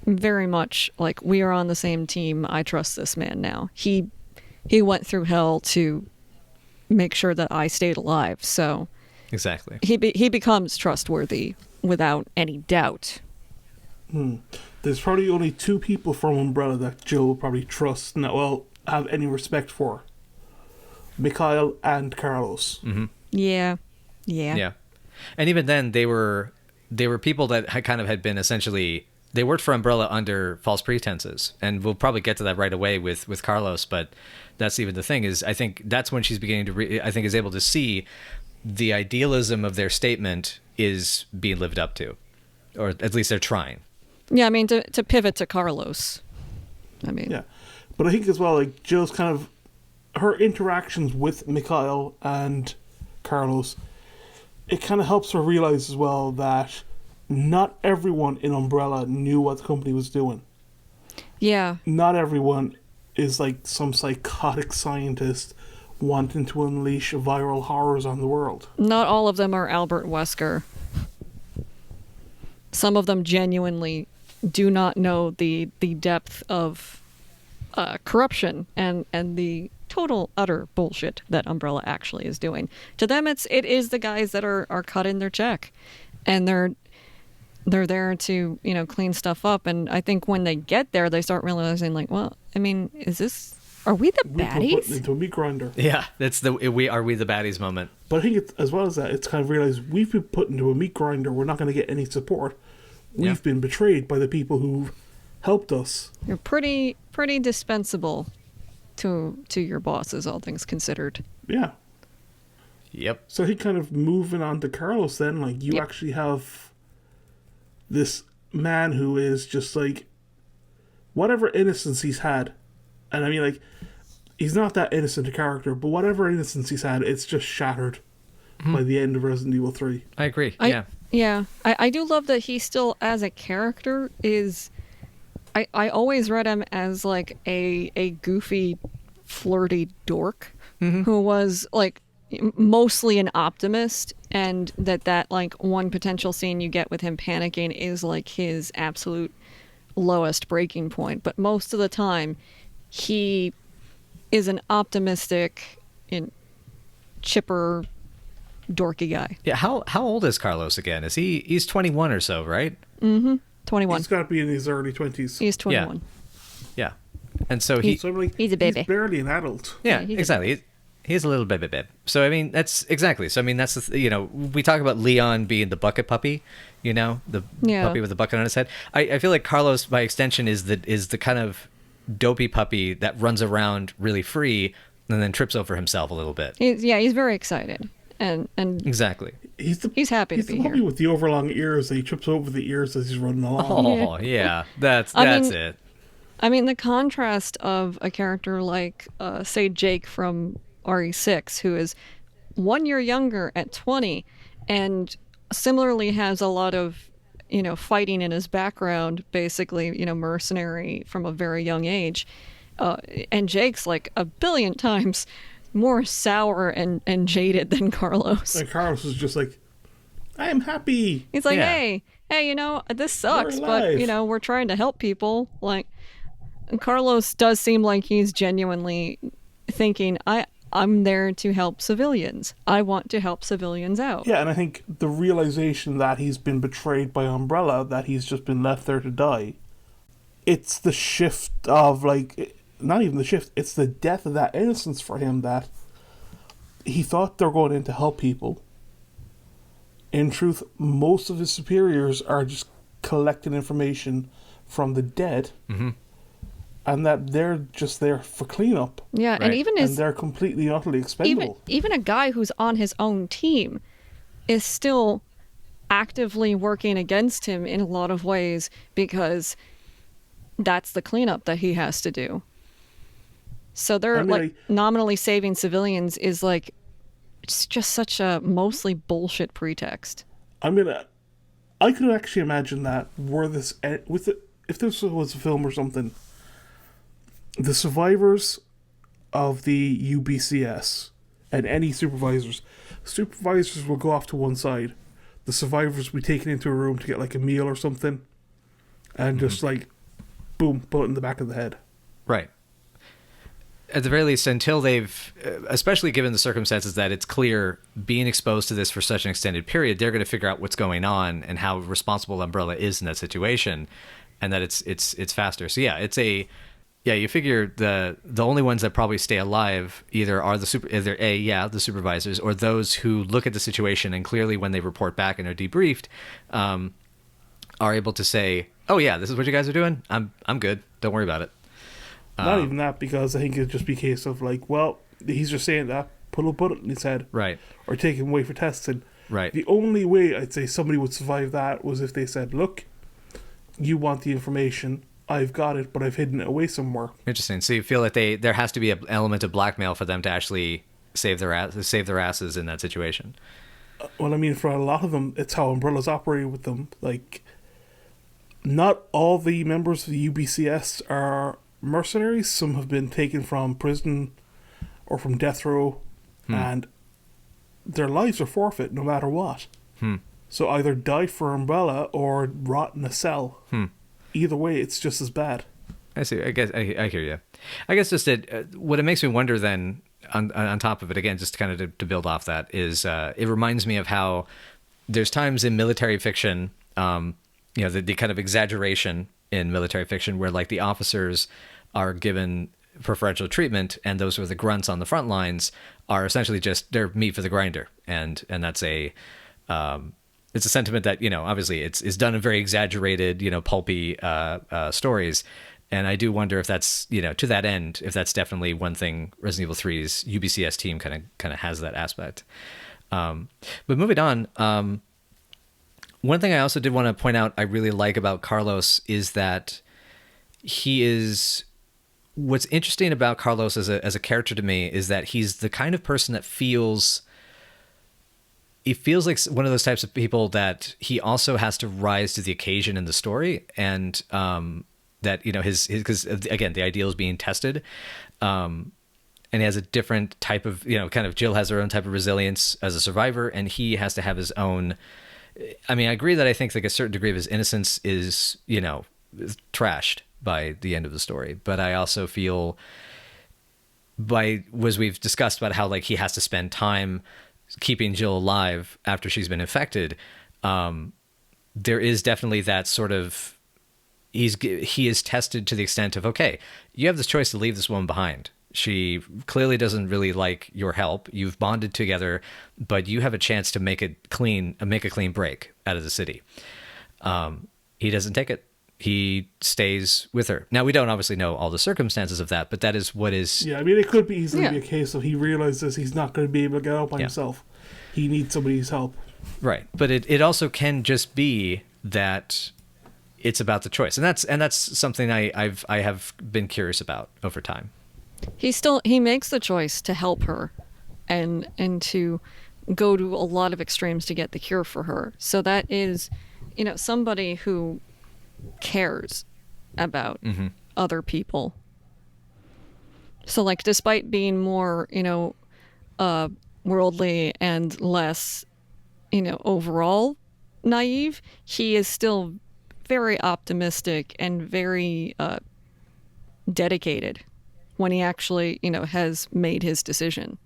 very much like, we are on the same team. I trust this man now. He went through hell to make sure that I stayed alive. So Exactly. he becomes trustworthy without any doubt. There's probably only two people from Umbrella that Jill will probably trust and that will have any respect for. Mikhail and Carlos. Mm-hmm. Yeah. Yeah. And even then, they were people that had been essentially, they worked for Umbrella under false pretenses, and we'll probably get to that right away with Carlos. But that's even the thing, is I think that's when she's beginning to is able to see the idealism of their statement is being lived up to, or at least they're trying. Yeah, I mean, to pivot to Carlos. I mean, Yeah. But I think as well, like, Jill's kind of, her interactions with Mikhail and Carlos, it kind of helps her realize as well that not everyone in Umbrella knew what the company was doing. yeah, Not everyone is like some psychotic scientist wanting to unleash viral horrors on the world. not all of them are Albert Wesker. Some of them genuinely do not know the depth of corruption and the total utter bullshit that Umbrella actually is doing. To them, it is the guys that are cutting their check, and they're there to, you know, clean stuff up. And I think when they get there, they start realizing, like, well, I mean, are we the We've been put baddies? into a meat grinder. Yeah, that's the we the baddies moment. But I think it's, as well as that, it's kind of realized we've been put into a meat grinder. We're not going to get any support. We've been betrayed by the people who've helped us. You're pretty dispensable to your bosses, all things considered. Yeah. Yep. So he kind of moving on to Carlos then, like, you Yep. actually have this man who is just like, whatever innocence he's had, and I mean, like, he's not that innocent a character, but whatever innocence he's had, it's just shattered by the end of Resident Evil 3. I agree. Yeah. I do love that he still, as a character, is... I always read him as, like, a goofy, flirty dork who was, like, mostly an optimist, and that, like, one potential scene you get with him panicking is, like, his absolute lowest breaking point. But most of the time, he is an optimistic, chipper, dorky guy. Yeah. How old is Carlos again? He's 21 or so, right? 21. He's got to be in his early 20s. He's 21. Yeah. And so he So I'm like, He's a baby. He's barely an adult. Yeah, he's a exactly. He's a little baby babe. So I mean, that's exactly. So I mean, that's you know, we talk about Leon being the bucket puppy, you know, the puppy with the bucket on his head. I feel like Carlos, by extension, is the kind of dopey puppy that runs around really free and then trips over himself a little bit. He's very excited, and Exactly. he's happy to be the puppy here. with the overlong ears. He trips over the ears as he's running along. Oh yeah, that's I mean, it. I mean, the contrast of a character like, say, Jake from RE6, who is 1 year younger at 20, and similarly has a lot of, fighting in his background, basically, mercenary from a very young age. And Jake's like a billion times more sour and jaded than Carlos. And Carlos is just like, I am happy. He's like, Yeah. hey, this sucks, We're but, alive. we're trying to help people. Like, and Carlos does seem like he's genuinely thinking, I'm there to help civilians. I want to help civilians out. Yeah, and I think the realization that he's been betrayed by Umbrella, that he's just been left there to die, it's the shift of, like, not even the shift, it's the death of that innocence for him, that he thought they're going in to help people. In truth, most of his superiors are just collecting information from the dead, and that they're just there for cleanup. Yeah, Right. and even And they're completely, utterly expendable. even a guy who's on his own team is still actively working against him in a lot of ways, because that's the cleanup that he has to do. So they're I mean, like nominally saving civilians is like, it's just such a mostly bullshit pretext. I mean, I could actually imagine that were this if this was a film or something, the survivors of the UBCS and any supervisors will go off to one side. The survivors will be taken into a room to get like a meal or something, and just like, boom, bullet in the back of the head. Right. At the very least, until they've, especially given the circumstances that it's clear being exposed to this for such an extended period, they're going to figure out what's going on and how responsible Umbrella is in that situation, and that it's faster. So yeah, you figure the only ones that probably stay alive either are the supervisors, or those who look at the situation and clearly when they report back and are debriefed, are able to say, oh yeah, this is what you guys are doing. I'm good. Don't worry about it. Not even that, because I think it'd just be a case of like, well, he's just saying that, put a bullet in his head, Right. or take him away for testing. Right. The only way I'd say somebody would survive that was if they said, look, you want the information, I've got it, but I've hidden it away somewhere. Interesting. So you feel that there has to be an element of blackmail for them to actually save their asses in that situation. Well, I mean, for a lot of them, it's how Umbrella's operated with them. Like, not all the members of the UBCS are mercenaries. Some have been taken from prison or from death row, and their lives are forfeit no matter what. So either die for Umbrella or rot in a cell. Either way, it's just as bad. I see. I guess I hear you. I guess just that what it makes me wonder then, on top of it, again, just kind of to build off that, is it reminds me of how there's times in military fiction, the kind of exaggeration in military fiction where like the officers are given preferential treatment, and those who are the grunts on the front lines are essentially just they're meat for the grinder, and that's it's a sentiment that obviously it's done in very exaggerated pulpy stories, and I do wonder if that's to that end, if that's definitely one thing Resident Evil 3's UBCS team kind of has that aspect. But moving on, one thing I also did want to point out I really like about Carlos is that he is. What's interesting about Carlos as a character to me is that he's the kind of person that feels like one of those types of people that he also has to rise to the occasion in the story, and that his because again the ideal is being tested, and he has a different type of kind of Jill has her own type of resilience as a survivor, and he has to have his own. I mean, I agree that I think like a certain degree of his innocence is trashed by the end of the story, but I also feel as we've discussed about how like he has to spend time keeping Jill alive after she's been infected, there is definitely that sort of he is tested to the extent of, okay, you have this choice to leave this woman behind. She clearly doesn't really like your help. You've bonded together, but you have a chance to make a clean break out of the city. He doesn't take it. He stays with her. Now, we don't obviously know all the circumstances of that, but that is what is... Yeah, I mean, it could be easily be a case of he realizes he's not going to be able to get out by himself. He needs somebody's help. Right. But it also can just be that it's about the choice. And that's something I have been curious about over time. He makes the choice to help her, and to go to a lot of extremes to get the cure for her. So that is, somebody who cares about other people. So, like, despite being more, worldly and less, overall naive, he is still very optimistic and very dedicated when he actually, has made his decision.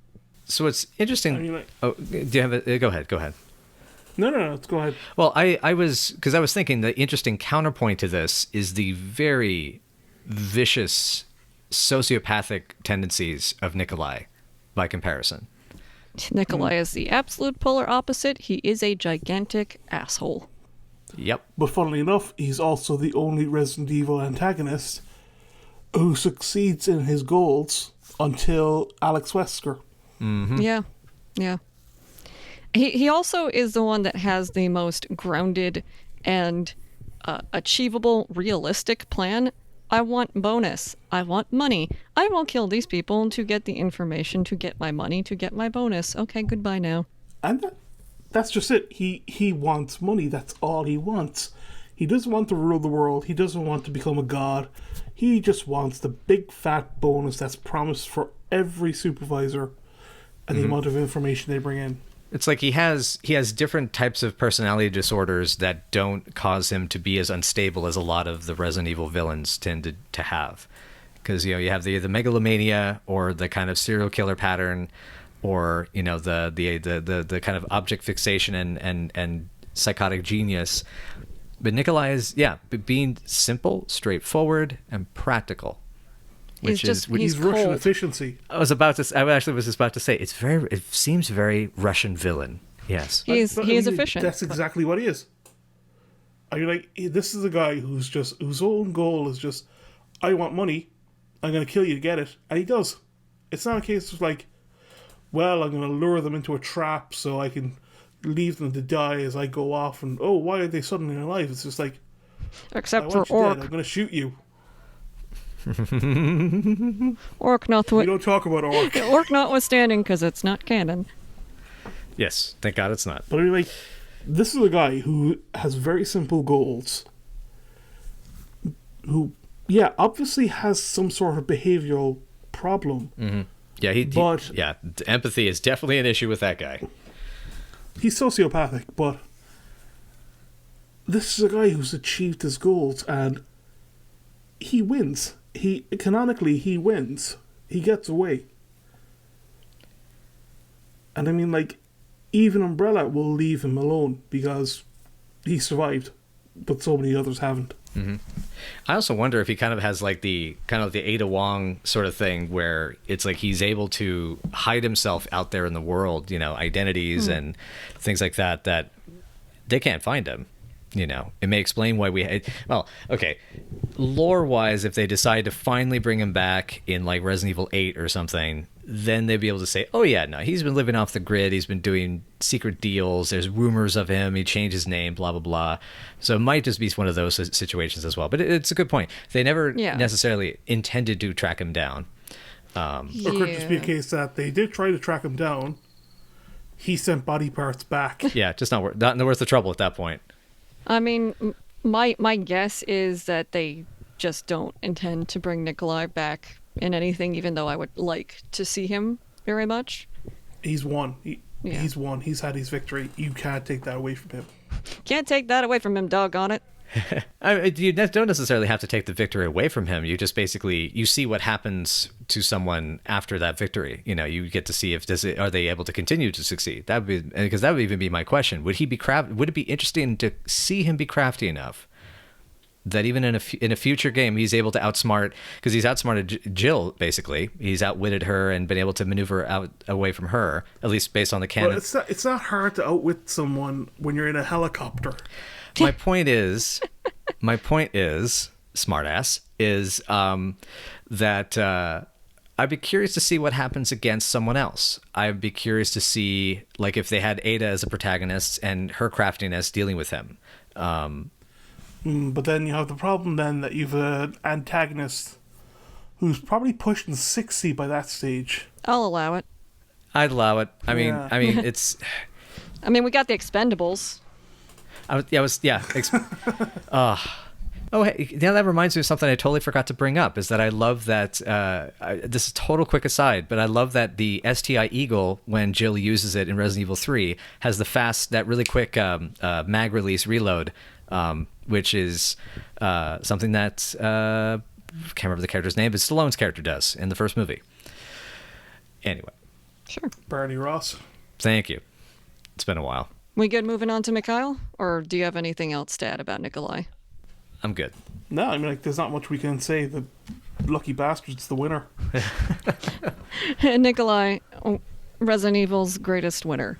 So it's interesting. I mean, like, do you have it? Go ahead. No, let's go ahead. Well, I was thinking the interesting counterpoint to this is the very vicious sociopathic tendencies of Nikolai by comparison. Nikolai is the absolute polar opposite. He is a gigantic asshole. Yep. But funnily enough, he's also the only Resident Evil antagonist who succeeds in his goals until Alex Wesker. Mm-hmm. Yeah. He also is the one that has the most grounded and achievable, realistic plan. I want bonus. I want money. I will kill these people to get the information, to get my money, to get my bonus. Okay, goodbye now. And that's just it. He wants money. That's all he wants. He doesn't want to rule the world. He doesn't want to become a god. He just wants the big fat bonus that's promised for every supervisor and the amount of information they bring in. It's like he has different types of personality disorders that don't cause him to be as unstable as a lot of the Resident Evil villains tended to have. Because you have the megalomania or the kind of serial killer pattern, or the kind of object fixation and psychotic genius. But Nikolai is being simple, straightforward, and practical. He's Russian cold. efficiency. I was about to say it seems very Russian villain. Yes. He is efficient. That's exactly what he is. I mean, like, this is a guy whose own goal is just, I want money, I'm going to kill you to get it, and he does. It's not a case of like, well, I'm going to lure them into a trap so I can leave them to die as I go off, and why are they suddenly alive? It's just like, Except I for want you Orc. dead. I'm going to shoot you. Orc We don't talk about Orc. Orc notwithstanding, because it's not canon. Yes, thank God it's not. But I mean, like, this is a guy who has very simple goals, who, obviously has some sort of behavioral problem. Mm-hmm. Yeah, empathy is definitely an issue with that guy. He's sociopathic, but this is a guy who's achieved his goals, and he wins. He wins. He gets away. And I mean, like, even Umbrella will leave him alone because he survived, but so many others haven't. Mm-hmm. I also wonder if he kind of has like the Ada Wong sort of thing, where it's like he's able to hide himself out there in the world, identities and things like that they can't find him. It may explain why lore-wise, if they decide to finally bring him back in like Resident Evil 8 or something, then they'd be able to say, oh yeah, no, he's been living off the grid, he's been doing secret deals, there's rumors of him, he changed his name, blah, blah, blah. So it might just be one of those situations as well. But it's a good point. They never necessarily intended to track him down. Or could it just be a case that they did try to track him down, he sent body parts back. Yeah, just not worth the trouble at that point. I mean, my guess is that they just don't intend to bring Nikolai back in anything, even though I would like to see him very much. He's won. He's won. He's had his victory. You can't take that away from him. Can't take that away from him, doggone it. You don't necessarily have to take the victory away from him. You just basically, you see what happens to someone after that victory. You get to see are they able to continue to succeed. Because that would even be my question. Would it be interesting to see him be crafty enough that even in a future game he's able to outsmart, because he's outsmarted Jill basically. He's outwitted her and been able to maneuver away from her, at least based on the canon. But it's not hard to outwit someone when you're in a helicopter. My point is, smartass, is that I'd be curious to see what happens against someone else. I'd be curious to see, like, if they had Ada as a protagonist and her craftiness dealing with him. But then you have the problem then that you've an antagonist who's probably pushing 60 by that stage. I'll allow it. I'd allow it. I mean, Yeah. it's. I mean, we got the Expendables. Oh, hey, yeah, that reminds me of something I totally forgot to bring up, is that I love that, this is total quick aside, but I love that the STI Eagle, when Jill uses it in Resident Evil 3, has that really quick mag release reload, which is something that, can't remember the character's name, but Stallone's character does in the first movie. Anyway. Sure. Barney Ross. Thank you. It's been a while. We good moving on to Mikhail? Or do you have anything else to add about Nikolai? I'm good. No, I mean, like, there's not much we can say. The lucky bastard's the winner. Nikolai, Resident Evil's greatest winner.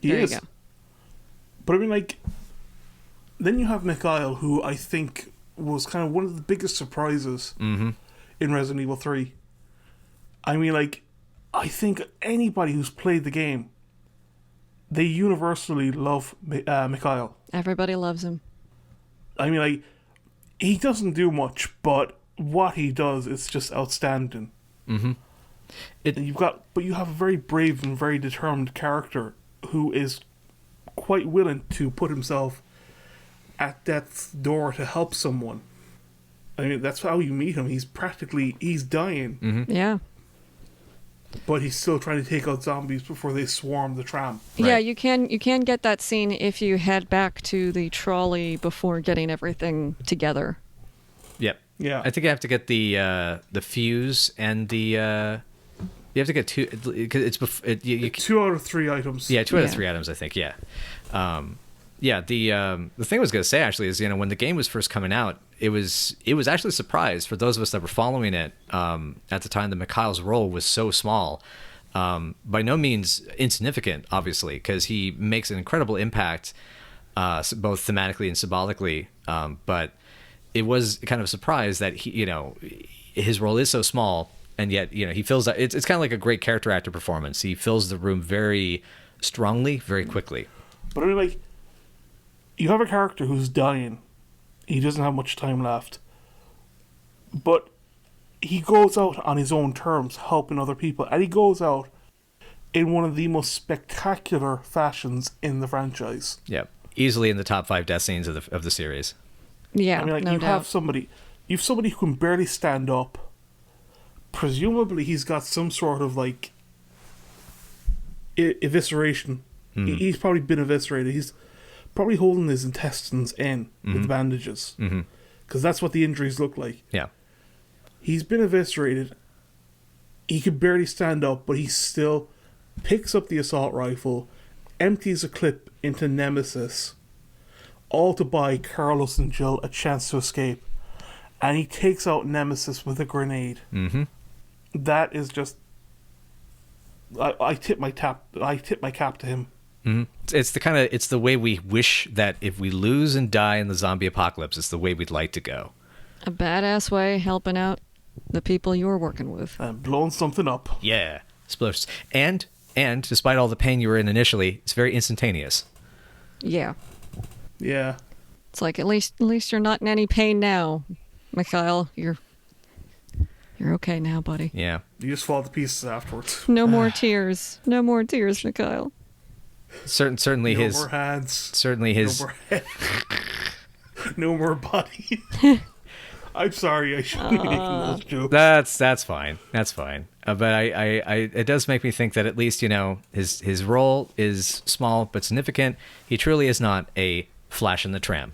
He There is. you go. But I mean, like, then you have Mikhail, who I think was kind of one of the biggest surprises in Resident Evil 3. I mean, like, I think anybody who's played the game, they universally love Mikhail. Everybody loves him. I mean, like, he doesn't do much, but what he does is just outstanding. Mm-hmm. And you have a very brave and very determined character who is quite willing to put himself at death's door to help someone. I mean, that's how you meet him. He's dying, Yeah. but he's still trying to take out zombies before they swarm the tram. Yeah, Right. you can get that scene if you head back to the trolley before getting everything together. Yep. Yeah. I think you have to get the fuse and the you have to get two, because it's 2 out of 3 items. yeah, 2 out of Yeah. 3 items, I think. Yeah. Yeah, the thing I was going to say actually is, when the game was first coming out, it was actually a surprise for those of us that were following it at the time that Mikhail's role was so small. By no means insignificant, obviously, because he makes an incredible impact both thematically and symbolically. But it was kind of a surprise that his role is so small, and yet he fills that. It's kind of like a great character actor performance. He fills the room very strongly, very quickly. But I mean, like, you have a character who's dying. He doesn't have much time left. But he goes out on his own terms, helping other people. And he goes out in one of the most spectacular fashions in the franchise. Yeah, easily in the top 5 death scenes of the series. Yeah, I mean, like, no you doubt. have somebody who can barely stand up. Presumably, he's got some sort of, like, evisceration. He's probably been eviscerated. He's probably holding his intestines in with bandages. Because that's what the injuries look like. Yeah. He's been eviscerated. He could barely stand up, but he still picks up the assault rifle, empties a clip into Nemesis, all to buy Carlos and Jill a chance to escape. And he takes out Nemesis with a grenade. That is just... I tip my cap to him. It's the way we wish that if we lose and die in the zombie apocalypse, it's the way we'd like to go. A badass way helping out the people you're working with. And blowing something up. Yeah, explosions. And despite all the pain you were in initially, it's very instantaneous. Yeah. Yeah. It's like at least you're not in any pain now, Mikhail. You're okay now, buddy. Yeah. You just fall to pieces afterwards. No more tears. No more tears, Mikhail. Certainly No his more hands. certainly his No more head. No more body. I'm sorry, I shouldn't be making those jokes. that's fine. That's fine. But I it does make me think that at least his role is small but significant. He truly is not a flash in the tram.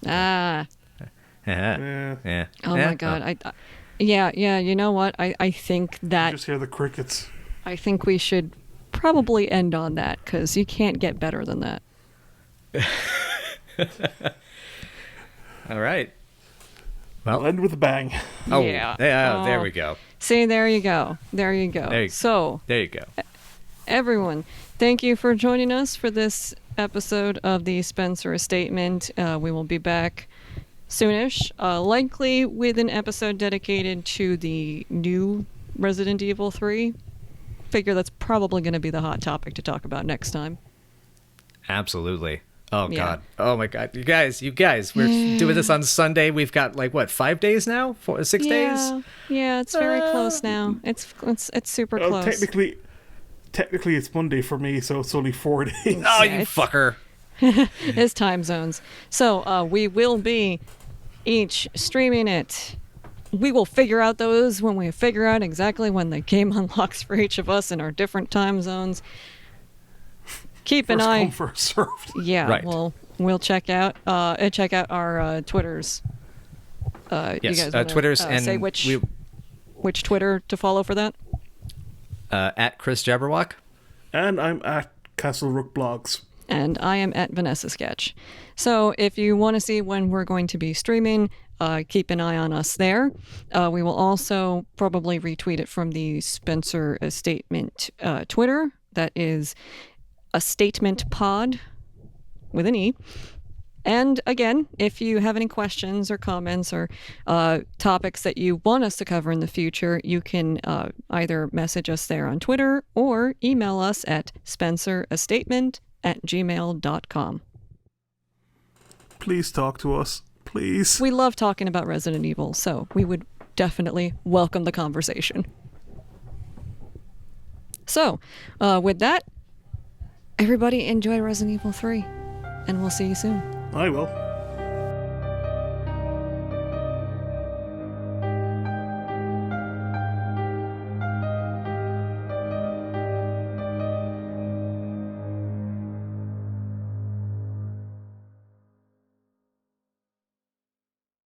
Ah. Yeah. Yeah. Oh Yeah. my God. Yeah. You know what? I think You that just hear the crickets. I think we should probably end on that because you can't get better than that. All right. I'll end with a bang. Oh, Yeah. there Oh. we go. See, there you go. There you go. There you- So, There you go. everyone, thank you for joining us for this episode of the Spencer Estatement. We will be back soonish, likely with an episode dedicated to the new Resident Evil 3. Figure that's probably going to be the hot topic to talk about next time. Absolutely. Oh Yeah. God. Oh my God. You guys, we're doing this on Sunday. We've got 5 days now? 6 days? Yeah, it's very close now. It's super Well, close. technically it's Monday for me, so it's only 4 days. Oh, you fucker. It's time zones. So we will be each streaming it. We will figure out those when we figure out exactly when the game unlocks for each of us in our different time zones. Keep an First eye. come, first served. Yeah, Right. we'll check out our Twitters. Yes, you guys wanna, Twitters and say which Twitter to follow for that? at Chris Jabberwock. And I'm at castlerook blogs. And I am at vanessasketch. So if you want to see when we're going to be streaming, keep an eye on us there. We will also probably retweet it from the Spencer Estatement Twitter. That is a statement pod with an E. And again, if you have any questions or comments or topics that you want us to cover in the future, you can either message us there on Twitter or email us at spencerestatement@gmail.com. Please talk to us. Please. We love talking about Resident Evil, so we would definitely welcome the conversation. So, with that, everybody enjoy Resident Evil 3, and we'll see you soon. I will.